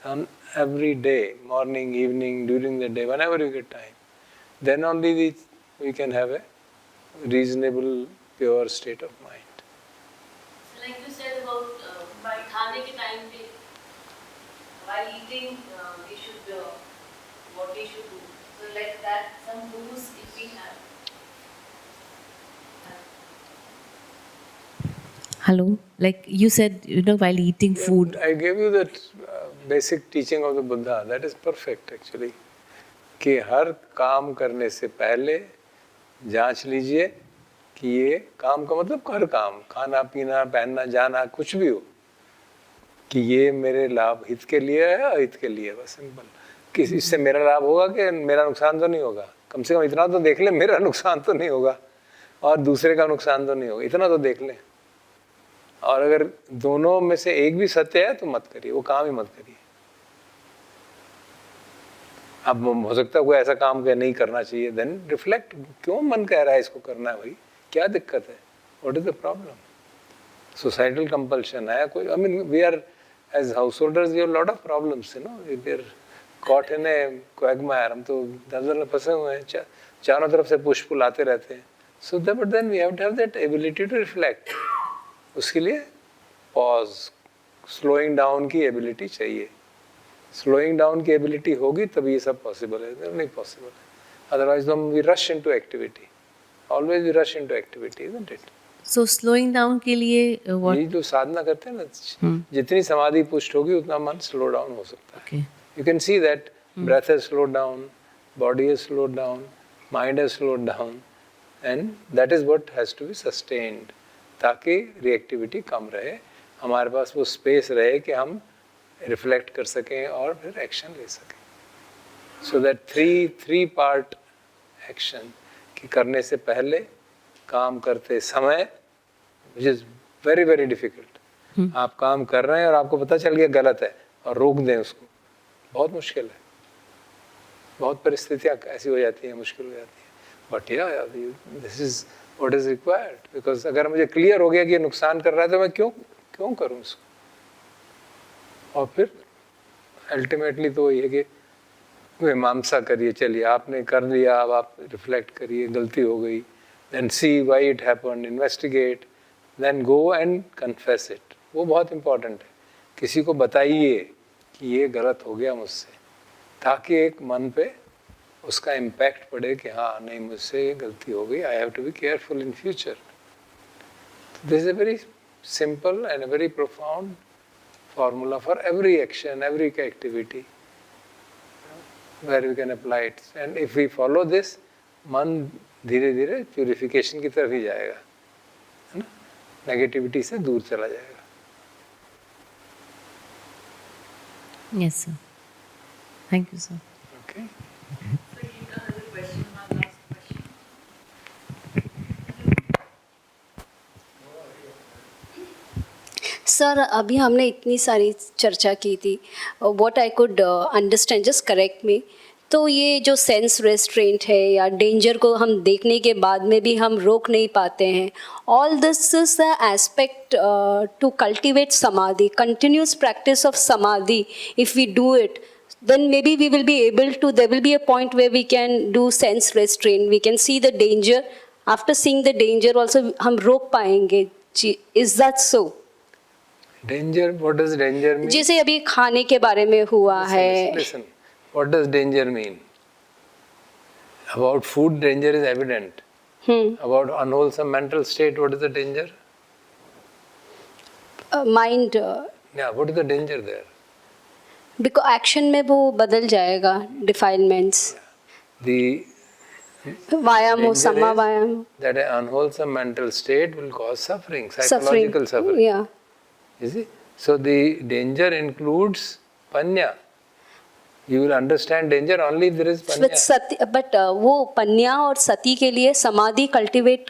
on every day, morning, evening, during the day, whenever you get time, then only we can have a reasonable, pure state of mind. Like you said about while खाने के time पे, while eating, we should what we should do. So like that, some rules if we have. Hello, like you said, you know, while eating food. I gave you that basic teaching of the Buddha. That is perfect actually. कि हर काम करने से पहले जांच लीजिए कि ये काम का मतलब हर काम, खाना पीना पहनना जाना कुछ भी हो, कि ये मेरे लाभ हित के लिए है, अहित के लिए, बस सिंपल। कि इससे मेरा लाभ होगा कि मेरा नुकसान तो नहीं होगा, कम से कम इतना तो देख ले मेरा नुकसान तो नहीं होगा और दूसरे का नुकसान तो नहीं होगा, इतना तो देख ले। और अगर दोनों में से एक भी सत्य है तो मत करिए, वो काम ही मत करिए। अब हो सकता है कोई ऐसा काम क्या नहीं करना चाहिए, देन रिफ्लेक्ट, क्यों मन कह रहा है इसको करना है भाई, क्या दिक्कत है, what is the problem. Societal compulsion है कोई, I mean we are as householders we have lot of problems, you know, we are caught in a quagmire, हम तो दलदल में फंसे हुए हैं, चारों तरफ से पुश पुल आते रहते हैं। So but then we have to have that ability to reflect. उसके लिए पॉज, स्लोइंग डाउन की एबिलिटी चाहिए। स्लोइंग डाउन की एबिलिटी होगी तभी ये सब पॉसिबल है, नहीं पॉसिबल है अदरवाइज हम we rush into activity, always we rush into activity, isn't it. So slowing down के लिए व्हाट, ये जो साधना करते हैं ना, जितनी समाधि पुष्ट होगी उतना मन स्लो डाउन हो सकता है। You can see that breath has slowed down, body has slowed down, mind has slowed down, and that is what has to be sustained, ताकि रिएक्टिविटी कम रहे, हमारे पास वो स्पेस रहे कि हम रिफ्लेक्ट कर सकें और फिर एक्शन ले सकें। So that three part action कि करने से पहले, काम करते समय, which is very very difficult. आप काम कर रहे हैं और आपको पता चल गया गलत है और रोक दें उसको, बहुत मुश्किल है, बहुत परिस्थितियाँ ऐसी हो जाती हैं, मुश्किल हो जाती है। बट या this is what is required, because अगर मुझे क्लियर हो गया कि ये नुकसान कर रहा है तो मैं क्यों करूं उसको। और फिर अल्टीमेटली तो ये कि मीमांसा करिए, चलिए आपने कर लिया, अब आप रिफ्लेक्ट करिए, गलती हो गई, then see why it happened, investigate, then go and confess it. वो बहुत इंपॉर्टेंट है, किसी को बताइए कि ये गलत हो गया मुझसे, ताकि एक मन पे उसका इम्पैक्ट पड़े कि हाँ नहीं मुझसे ये गलती हो गई, I have to be careful in future. This is a very simple and a very profound formula for every action, every activity where we can apply it, and if we follow this, मन धीरे धीरे purification की तरफ ही जाएगा, है ना, negativity से दूर चला जाएगा। Yes sir, thank you sir. Okay. Sir अभी हमने इतनी सारी चर्चा की थी, what I could understand, just correct मी, तो ये जो सेंस रेस्ट्रेंट है या डेंजर को हम देखने के बाद में भी हम रोक नहीं पाते हैं, all this is the aspect to cultivate samadhi, continuous practice of samadhi. If we do it then maybe we will be able to, there will be a point where we can do sense restraint, we can see the danger, after seeing the danger also हम रोक पाएंगे। is that so? Danger, what does danger mean? जैसे अभी खाने के बारे में हुआ है। Listen, what does danger mean? About food, danger is evident. About unwholesome mental state, what is the danger? Mind. Yeah, what is the danger there? Because action में वो बदल जाएगा, defilements. The वायाम हो, समा वायाम। that an unwholesome mental state will cause suffering, psychological suffering. Yeah. You see? So the danger includes panya. You will understand danger only if there is With panya. sati, but वो पन्या और सती के लिए समाधि cultivate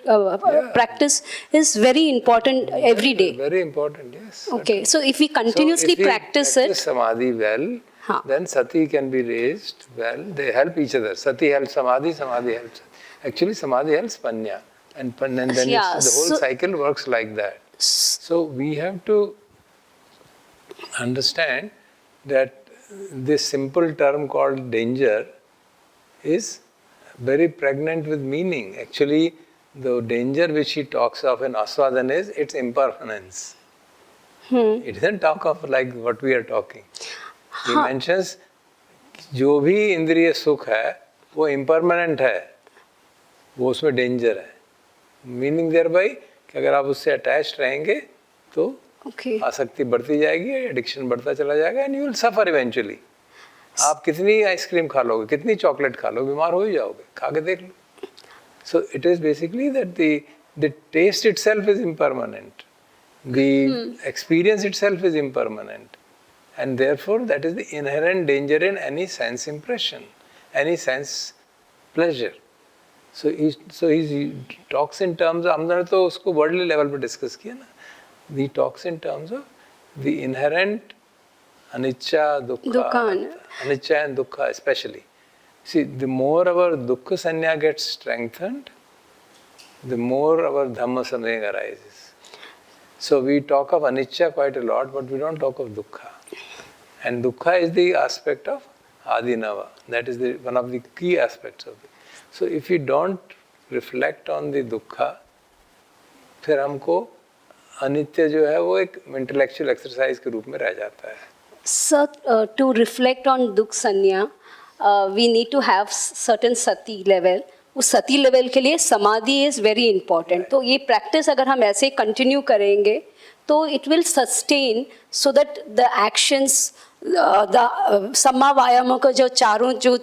practice is very important every day. Very important, yes. Okay, so if we continuously if we practice it, samadhi well, हाँ. then sati can be raised well. They help each other. Sati helps samadhi, samadhi helps. Actually, samadhi helps panya, and then Yeah, the whole so- cycle works like that. So we have to understand that this simple term called danger is very pregnant with meaning. Actually, the danger which he talks of in Aswadan is its impermanence. It doesn't talk of like what we are talking. He mentions जो भी इंद्रिय सुख है वो impermanent है, वो उसमें danger है. Meaning thereby कि अगर आप उससे attached रहेंगे तो okay. आसक्ति बढ़ती जाएगी, एडिक्शन बढ़ता चला जाएगा, and you will suffer eventually. आप कितनी आइसक्रीम खा लोगे, कितनी चॉकलेट खा लोगे, बीमार हो ही जाओगे. खा के देख लो. So it is basically that the taste itself is impermanent, the experience itself is impermanent, and therefore that is the inherent danger in any sense impression, any sense pleasure. So he talks in terms, हमने तो उसको worldly level पे discuss किया ना. He talks in terms of the inherent anicca, dukkha, anicca and dukkha especially. See, the more our dukkha sanya gets strengthened, the more our dhamma samyag arises. So we talk of anicca quite a lot, but we don't talk of dukkha. And dukkha is the aspect of adinava. That is one of the key aspects of it. So if we don't reflect on the dukkha, फिर हमको अनित्य जो है वो एक intellectual exercise के रूप में रह जाता है. Sir, to reflect on dukh sanya, we need to have certain sati level. उस सती लेवल के लिए समाधि इज़ वेरी इंपॉर्टेंट. तो ये प्रैक्टिस अगर हम ऐसे कंटिन्यू करेंगे तो it will sustain so that the actions, the सम्मा वायामों का जो चारों जो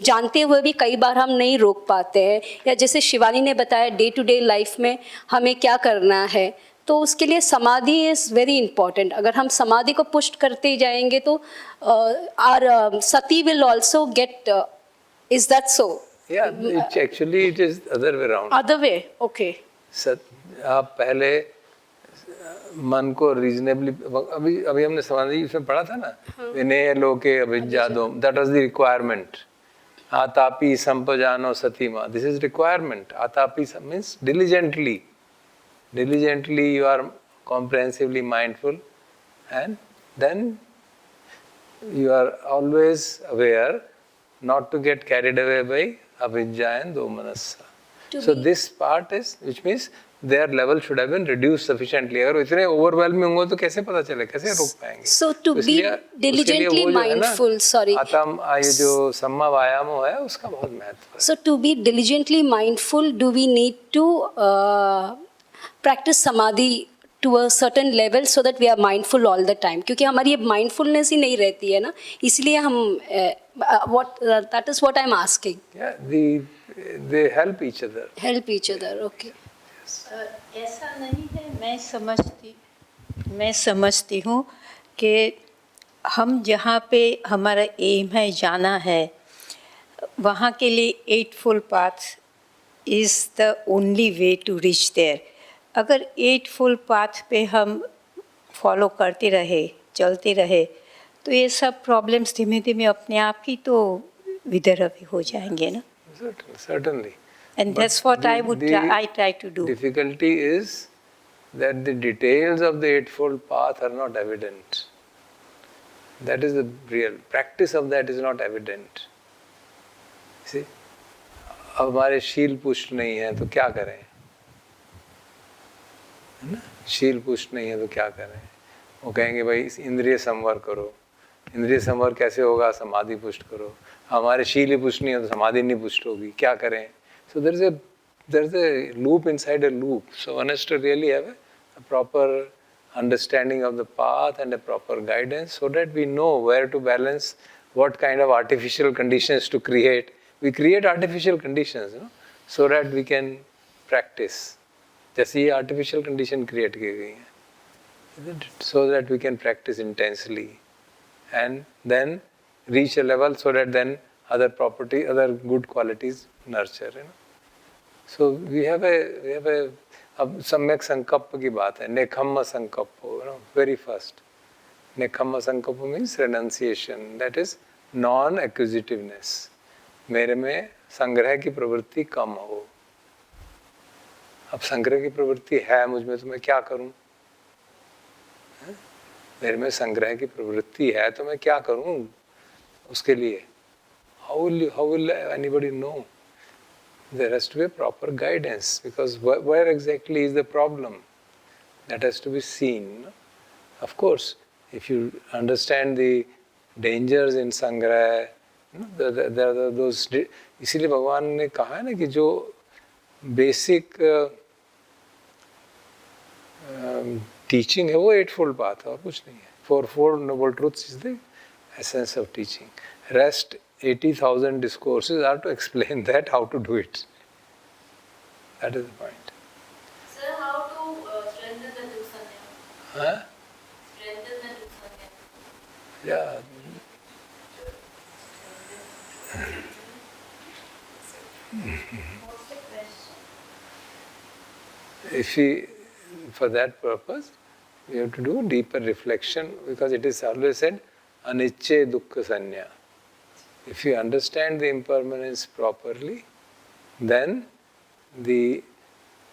जानते हुए भी कई बार हम नहीं रोक पाते हैं, या जैसे शिवानी ने बताया डे टू डे लाइफ में हमें क्या करना है, तो उसके लिए समाधि इज़ वेरी इंपॉर्टेंट. अगर हम समाधि को पुश करते जाएंगे तो आर सती will also get. Is that so? Actually it is other way around. Other way, okay. आप पहले मन को रीजनेबली, अभी हमने समाधि इसमें पढ़ा था ना, विनय लोके अभिज्ञा दो, दैट वाज द रिक्वायरमेंट. आतापि संपजानो सतीमा, दिस इज रिक्वायरमेंट. आतापि means diligently you are comprehensively mindful, and then you are always aware not to get carried away by avidya and domanassa. So this part is, which means their level should have been reduced sufficiently. अगर इतने overwhelming हो तो कैसे पता चले, कैसे रोक पाएंगे? So to be diligently mindful, sorry. आतम ये जो सम्मा वायामो है उसका बहुत महत्व है. So to be diligently mindful, do we need to practice samadhi to a certain level so that we are mindful all the time? क्योंकि हमारी ये mindfulness ही नहीं रहती है ना, इसलिए हम that is what I'm asking. Yeah, they help each other. Help each other, okay. ऐसा नहीं है. मैं समझती हूँ कि हम जहाँ पे हमारा एम है, जाना है, वहाँ के लिए eightfold path is the only way to reach there. अगर eightfold path पे हम फॉलो करते रहे, चलते रहे, तो ये सब प्रॉब्लम्स धीमे धीमे अपने आप ही तो विदर्भ हो जाएंगे ना. Certainly. And that's what I try to do. Difficulty is that the details of the eightfold path are not evident. That is the real practice of that is not evident. See, अब हमारे शील पुष्ट नहीं है तो क्या करें, है ना? शील पुष्ट नहीं है तो क्या करें? वो कहेंगे भाई इंद्रिय संवर करो. इंद्रिय संवर कैसे होगा? समाधि पुष्ट करो. हमारे शील ही पुष्ट नहीं है तो समाधि नहीं पुष्ट होगी, क्या करें? So there is a loop inside a loop. So one has to really have a proper understanding of the path and a proper guidance so that we know where to balance, what kind of artificial conditions to create. We create artificial conditions, you know, so that we can practice. जैसे ये artificial condition create की गई है, so that we can practice intensely, and then reach a level so that then other good qualities nurture, you know. So we have a अब सम्यक संकल्प की बात है, नेखम्म संकल्प, you know, very first. नेखम्म संकल्प means renunciation, that is non-acquisitiveness. मेरे में संग्रह की प्रवृत्ति कम हो. अब संग्रह की प्रवृत्ति है मुझ में, तो मैं क्या करूं? मेरे में संग्रह की प्रवृत्ति है तो मैं क्या करूं उसके लिए? How will anybody know? There has to be a proper guidance, because where exactly is the problem? That has to be seen. Of course, if you understand the dangers in sangrah, there are those. इसीलिए भगवान ने कहा है ना कि जो basic teaching है वो एटफोल्ड पाथ है और कुछ नहीं है. Four noble truths is the essence of teaching. Rest 80,000 discourses are to explain that, how to do it. That is the point. Sir, how to strengthen the Duksanya? Huh? Strengthen the Duksanya. Yeah. If we, for that purpose, we have to do deeper reflection, because it is always said, anicche dukkha sanya. If you understand the impermanence properly, then the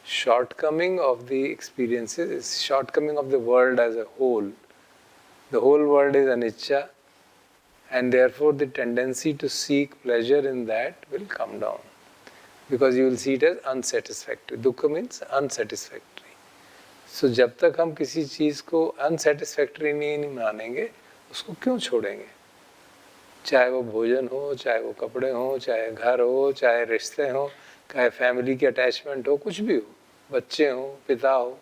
shortcoming of the experiences is shortcoming of the world as a whole. The whole world is anicca, and therefore the tendency to seek pleasure in that will come down, because you will see it as unsatisfactory. Dukkha means unsatisfactory. So जब तक हम किसी चीज़ को unsatisfactory नहीं मानेंगे, उसको क्यों छोड़ेंगे? चाहे वो भोजन हो, चाहे वो कपड़े हो, चाहे घर हो, चाहे रिश्ते हो, चाहे फैमिली की अटैचमेंट हो, कुछ भी हो, बच्चे हो, पिता हो.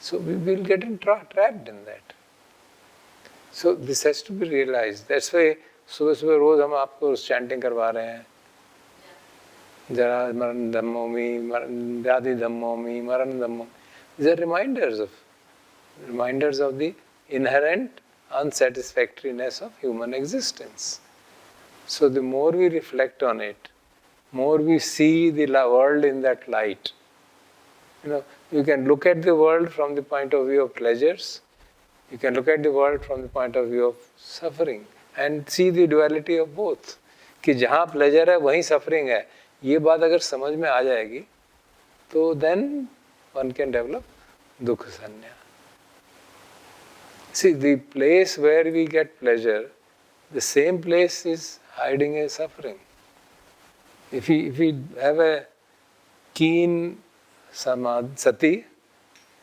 So we will get trapped in that. So this has to be realized. That's why सुबह सुबह रोज हम आपको चैंटिंग करवा रहे हैं. जरा मरण धम्मोमि, व्याधि धम्मोमि, मरण धम्मोमि. These are reminders of the inherent unsatisfactoriness of human existence. So the more we reflect on it, more we see the world in that light. You know, you can look at the world from the point of view of pleasures, you can look at the world from the point of view of suffering, and see the duality of both. कि जहाँ pleasure है वहीं suffering है, ये बात अगर समझ में आ जाएगी, तो then one can develop dukkha sanya. See, the place where we get pleasure, the same place is hiding a suffering. If we have a keen sati,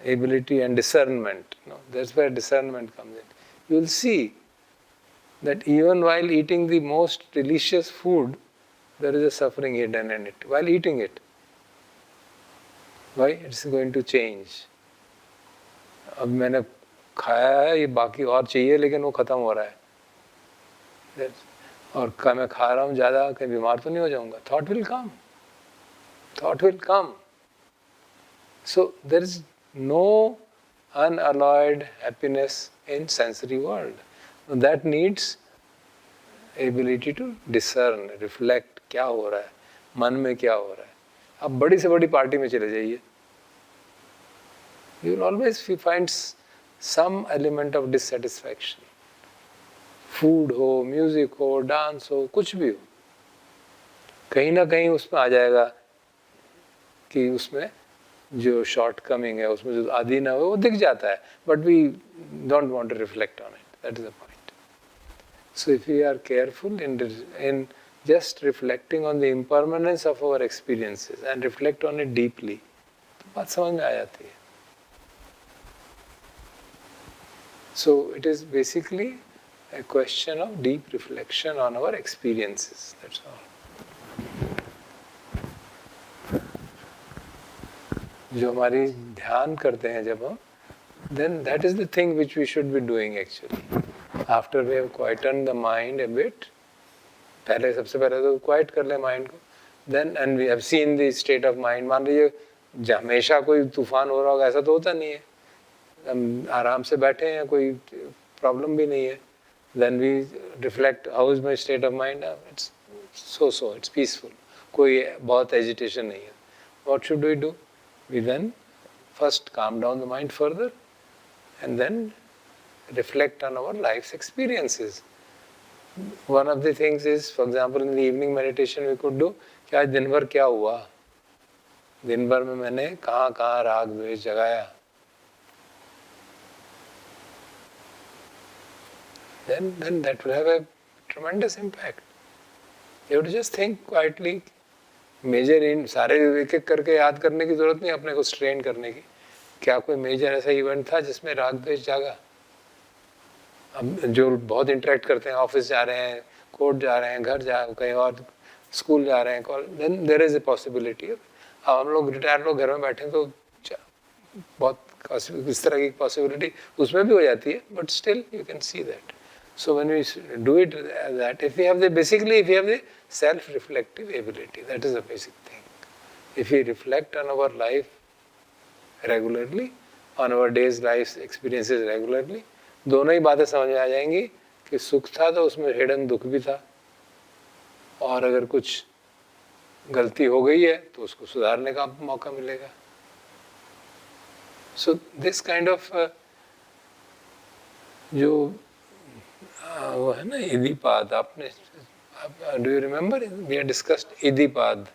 ability and discernment, that's where discernment comes in. You will see that even while eating the most delicious food, there is a suffering hidden in it. While eating it, why? It's going to change. अब मैंने खाया है, ये बाकी और चाहिए, लेकिन वो खत्म हो रहा है. और मैं खा रहा हूँ ज़्यादा, कहीं बीमार तो नहीं हो जाऊँगा. Thought will come. Thought will come. So there is no unalloyed happiness in sensory world. That needs ability to discern, reflect, क्या हो रहा है, मन में क्या हो रहा है. आप बड़ी से बड़ी पार्टी में चले जाइए, you will always find some element of dissatisfaction. Food हो, म्यूजिक हो, डांस हो, कुछ भी हो, कहीं ना कहीं उसमें आ जाएगा कि उसमें जो शॉर्ट कमिंग है, उसमें जो आदि ना हो, वो दिख जाता है. But we don't want to reflect on it. That is the point. So if we are careful in just reflecting on the impermanence of our experiences and reflect on it deeply, तो बात समझ में आ जाती है. So it is basically a question of deep reflection on our experiences. That's all. जो हमारी ध्यान करते हैं जब हम, then that is the thing which we should be doing actually. After we have quietened the mind a bit, पहले सबसे पहले तो क्वाइट कर ले माइंड को. Then and we have seen the state of mind. मान लीजिए हमेशा कोई तूफान हो रहा होगा, ऐसा तो होता नहीं है. हम आराम से बैठे हैं, कोई प्रॉब्लम भी नहीं है. then we reflect, how is my state of mind? It's so, it's peaceful. कोई बहुत agitation नहीं है. What should we do? We then first calm down the mind further and then reflect on our life's experiences. One of the things is, for example, in the evening meditation we could do, कि आज दिन भर क्या हुआ, दिन भर में मैंने कहाँ कहाँ राग द्वेष जगाया. Then that will have a tremendous impact. You have to just think quietly. Major इन सारे एक एक करके याद करने की जरूरत नहीं, अपने को स्ट्रेन करने की. क्या कोई मेजर ऐसा इवेंट था जिसमें राग द्वेष जागा? अब जो बहुत इंटरेक्ट करते हैं, ऑफिस जा रहे हैं, कोर्ट जा रहे हैं, घर जा कहीं और स्कूल जा रहे हैं, then there is a possibility. अब हम लोग रिटायर लोग घर में बैठे हैं तो बहुत इस तरह की पॉसिबिलिटी उसमें भी हो जाती है, but still you can see that. So when we do it that, if we have the self-reflective ability, that is the basic thing. If we reflect on our life regularly, on our day's life experiences regularly, दोनों ही बातें समझ में आ जाएंगी कि सुख था तो उसमें हिडन दुख भी था, और अगर कुछ गलती हो गई है तो उसको सुधारने का मौका मिलेगा. So this kind of जो वो है ना इदिपाद, आपने do you remember we had discussed इदिपाद,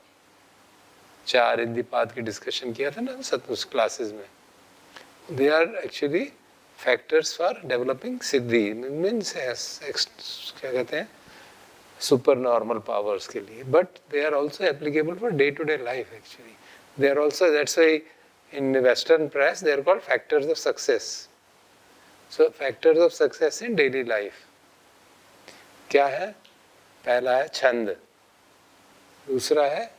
4 इदिपाद की डिस्कशन किया था ना सतपुरुष क्लासेस में. They are actually factors for developing सिद्धि, मीन्स क्या कहते हैं सुपर नॉर्मल पावर्स के लिए, but they are also applicable for day to day life. Actually they are also, that's why in western press they are called factors of success. So factors of success in daily life क्या है? पहला है छंद, दूसरा है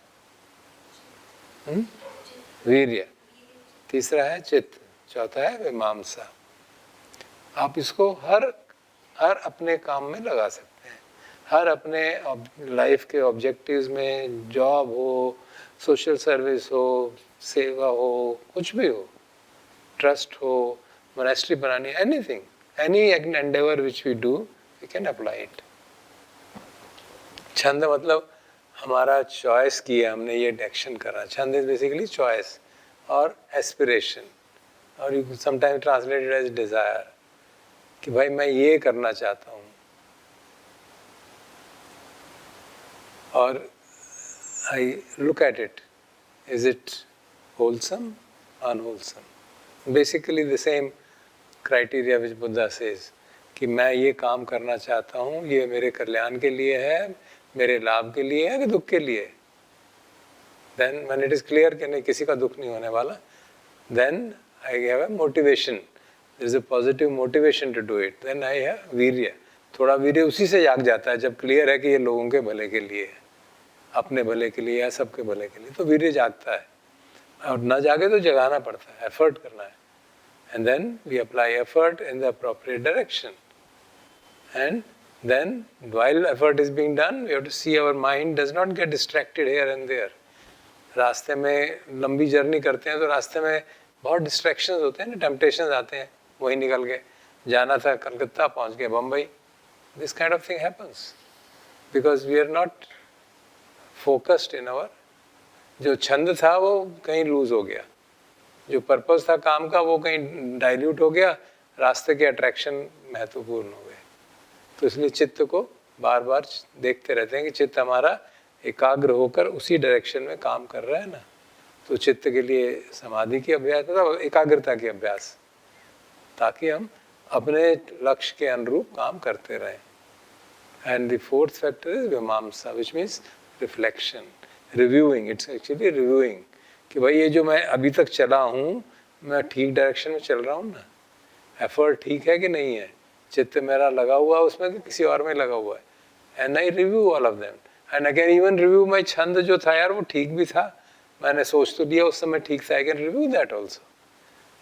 वीर्य, तीसरा है चित्त, चौथा है विमांसा. आप इसको हर अपने काम में लगा सकते हैं, हर अपने लाइफ के ऑब्जेक्टिव्स में, जॉब हो, सोशल सर्विस हो, सेवा हो, कुछ भी हो, ट्रस्ट हो, मोनेस्ट्री बनानी, anything, any endeavour which we do we can apply it. छंद मतलब हमारा चॉइस किया, हमने ये एक्शन करा. छंद इज बेसिकली चॉइस और एस्पिरेशन, और you sometime translated as desire, कि भाई मैं ये करना चाहता हूँ. और I look at it, is it wholesome, unwholesome. Basically the same criteria which Buddha says, कि मैं ये काम करना चाहता हूँ, ये मेरे कल्याण के लिए है, मेरे लाभ के लिए है कि दुख के लिए. Then when it is clear कि नहीं, किसी का दुख नहीं होने वाला, then I have a motivation, there is a positive motivation to do it. Then I have वीर्य. थोड़ा वीर्य उसी से जाग जाता है जब क्लियर है कि ये लोगों के भले के लिए है, अपने भले के लिए या सबके भले के लिए, तो वीर्य जागता है. और ना जागे तो जगाना पड़ता है, एफर्ट करना है. And then we apply effort in the appropriate direction. And then while effort is being done, we have to see our mind does not get distracted here and there. रास्ते में लंबी जर्नी करते हैं तो रास्ते में बहुत डिस्ट्रैक्शंस होते हैं ना, टेम्पटेशंस आते हैं, वहीं निकल गए. जाना था कलकत्ता, पहुंच गए Bombay. This kind of thing happens because we are not focused in our, जो छंद था वो कहीं लूज हो गया, जो पर्पस था काम का वो कहीं डाइल्यूट हो गया, रास्ते के अट्रैक्शन महत्वपूर्ण हो गए. तो इसलिए चित्त को बार बार देखते रहते हैं कि चित्त हमारा एकाग्र होकर उसी डायरेक्शन में काम कर रहा है ना. तो चित्त के लिए समाधि की अभ्यास, मतलब एकाग्रता की अभ्यास, ताकि हम अपने लक्ष्य के अनुरूप काम करते रहें. And the fourth factor is विमांसा, which means reflection, reviewing. It's actually reviewing कि भाई ये जो मैं अभी तक चला हूँ, मैं ठीक डायरेक्शन में चल रहा हूँ ना, एफर्ट ठीक है कि नहीं है, चित्त मेरा लगा हुआ है उसमें कि किसी और में लगा हुआ है. And I review all of them and I can even review my छंद जो था यार वो ठीक भी था, मैंने सोच तो लिया उस समय ठीक था, I can review that also.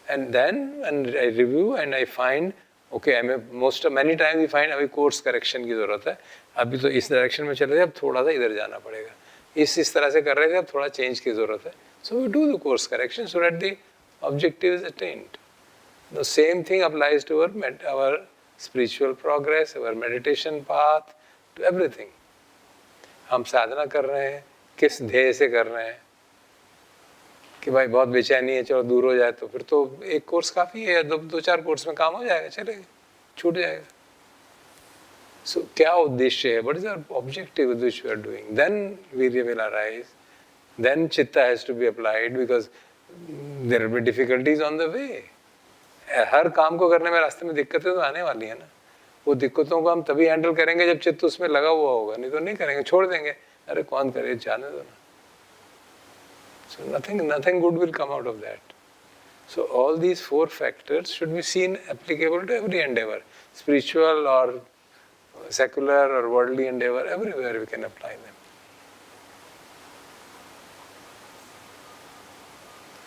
And then and I review and I find okay, many time we find अभी कोर्स करेक्शन की ज़रूरत है, अभी तो इस डायरेक्शन में चल रहे थे, अब थोड़ा सा इधर जाना पड़ेगा, इस तरह से कर रहे थे, अब थोड़ा चेंज की ज़रूरत है. So we do the course correction so that the objective is attained. The same thing applies to our spiritual progress, our meditation path, to everything. हम साधना कर रहे हैं, किस ध्येय से कर रहे हैं? कि भाई बहुत बेचैनी है, चलो दूर हो जाए, तो फिर तो एक कोर्स काफ़ी है, दो चार कोर्स में काम हो जाएगा, चलेगा, छूट जाएगा. So क्या उद्देश्य है? What is our objective with which we are doing? Then virya will arise. Then chitta has to be applied because there will be difficulties on the way. हर काम को करने में रास्ते में दिक्कतें तो आने वाली है ना. वो दिक्कतों को हम तभी हैंडल करेंगे जब चित्त उसमें लगा हुआ होगा, नहीं तो नहीं करेंगे, छोड़ देंगे. अरे कौन करे, जाने दो ना. So nothing good will come out of that. So all these four factors should be seen applicable to every endeavor, spiritual or secular or worldly endeavor, everywhere we can apply them.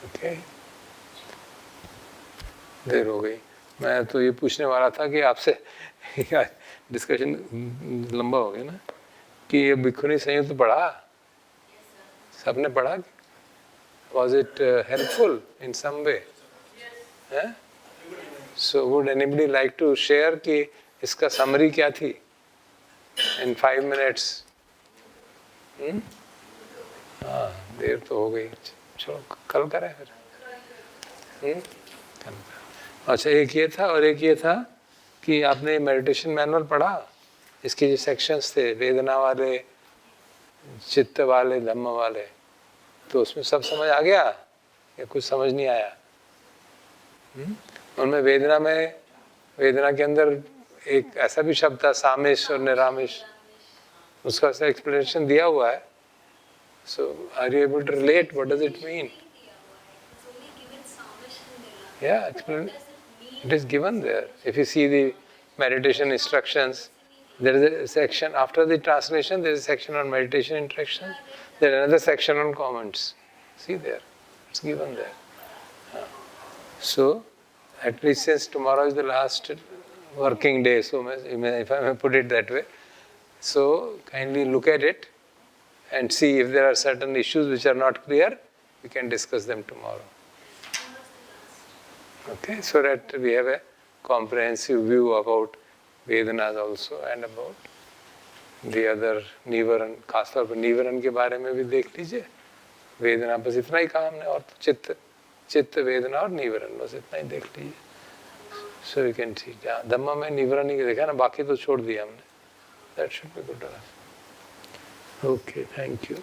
Okay? देर हो गई. मैं तो ये पूछने वाला था कि आपसे डिस्कशन लंबा हो गया ना, कि ये भिक्षुणी संयुक्त पढ़ा, सबने पढ़ा? Was it helpful in some way? Yes. So would anybody like to share कि इसका summary क्या थी? In 5 minutes. हाँ, देर तो हो गई. चलो कल करें फिर. अच्छा, एक ये था और एक ये था कि आपने मेडिटेशन मैनुअल पढ़ा, इसके जो सेक्शंस थे, वेदना वाले, चित्त वाले, धम्म वाले, तो उसमें सब समझ आ गया या कुछ समझ नहीं आया? उनमें वेदना के अंदर एक ऐसा भी शब्द था, सामेश और निरामेश, उसका ऐसा एक्सप्लेनेशन दिया हुआ है. So are you able to relate? What does it mean? Yeah, explain. It is given there. If you see the meditation instructions, there is a section after the translation. There is a section on meditation instructions. There is another section on comments. See there, it's given there. So, at least since tomorrow is the last working day, so if I may put it that way, so kindly look at it and see if there are certain issues which are not clear. We can discuss them tomorrow. Okay, so that we have a comprehensive view about Vedanas also and about the other Nivaran. खासतौर पर निवरण के बारे में भी देख लीजिए. वेदना बस इतना ही कहा हमने, और तो चित्त वेदना और निवरण बस इतना ही देख लीजिए. So you can see. धम्म में निवरण ही देखा ना, बाकी तो छोड़ दिया हमने. That should be good enough. Okay, thank you.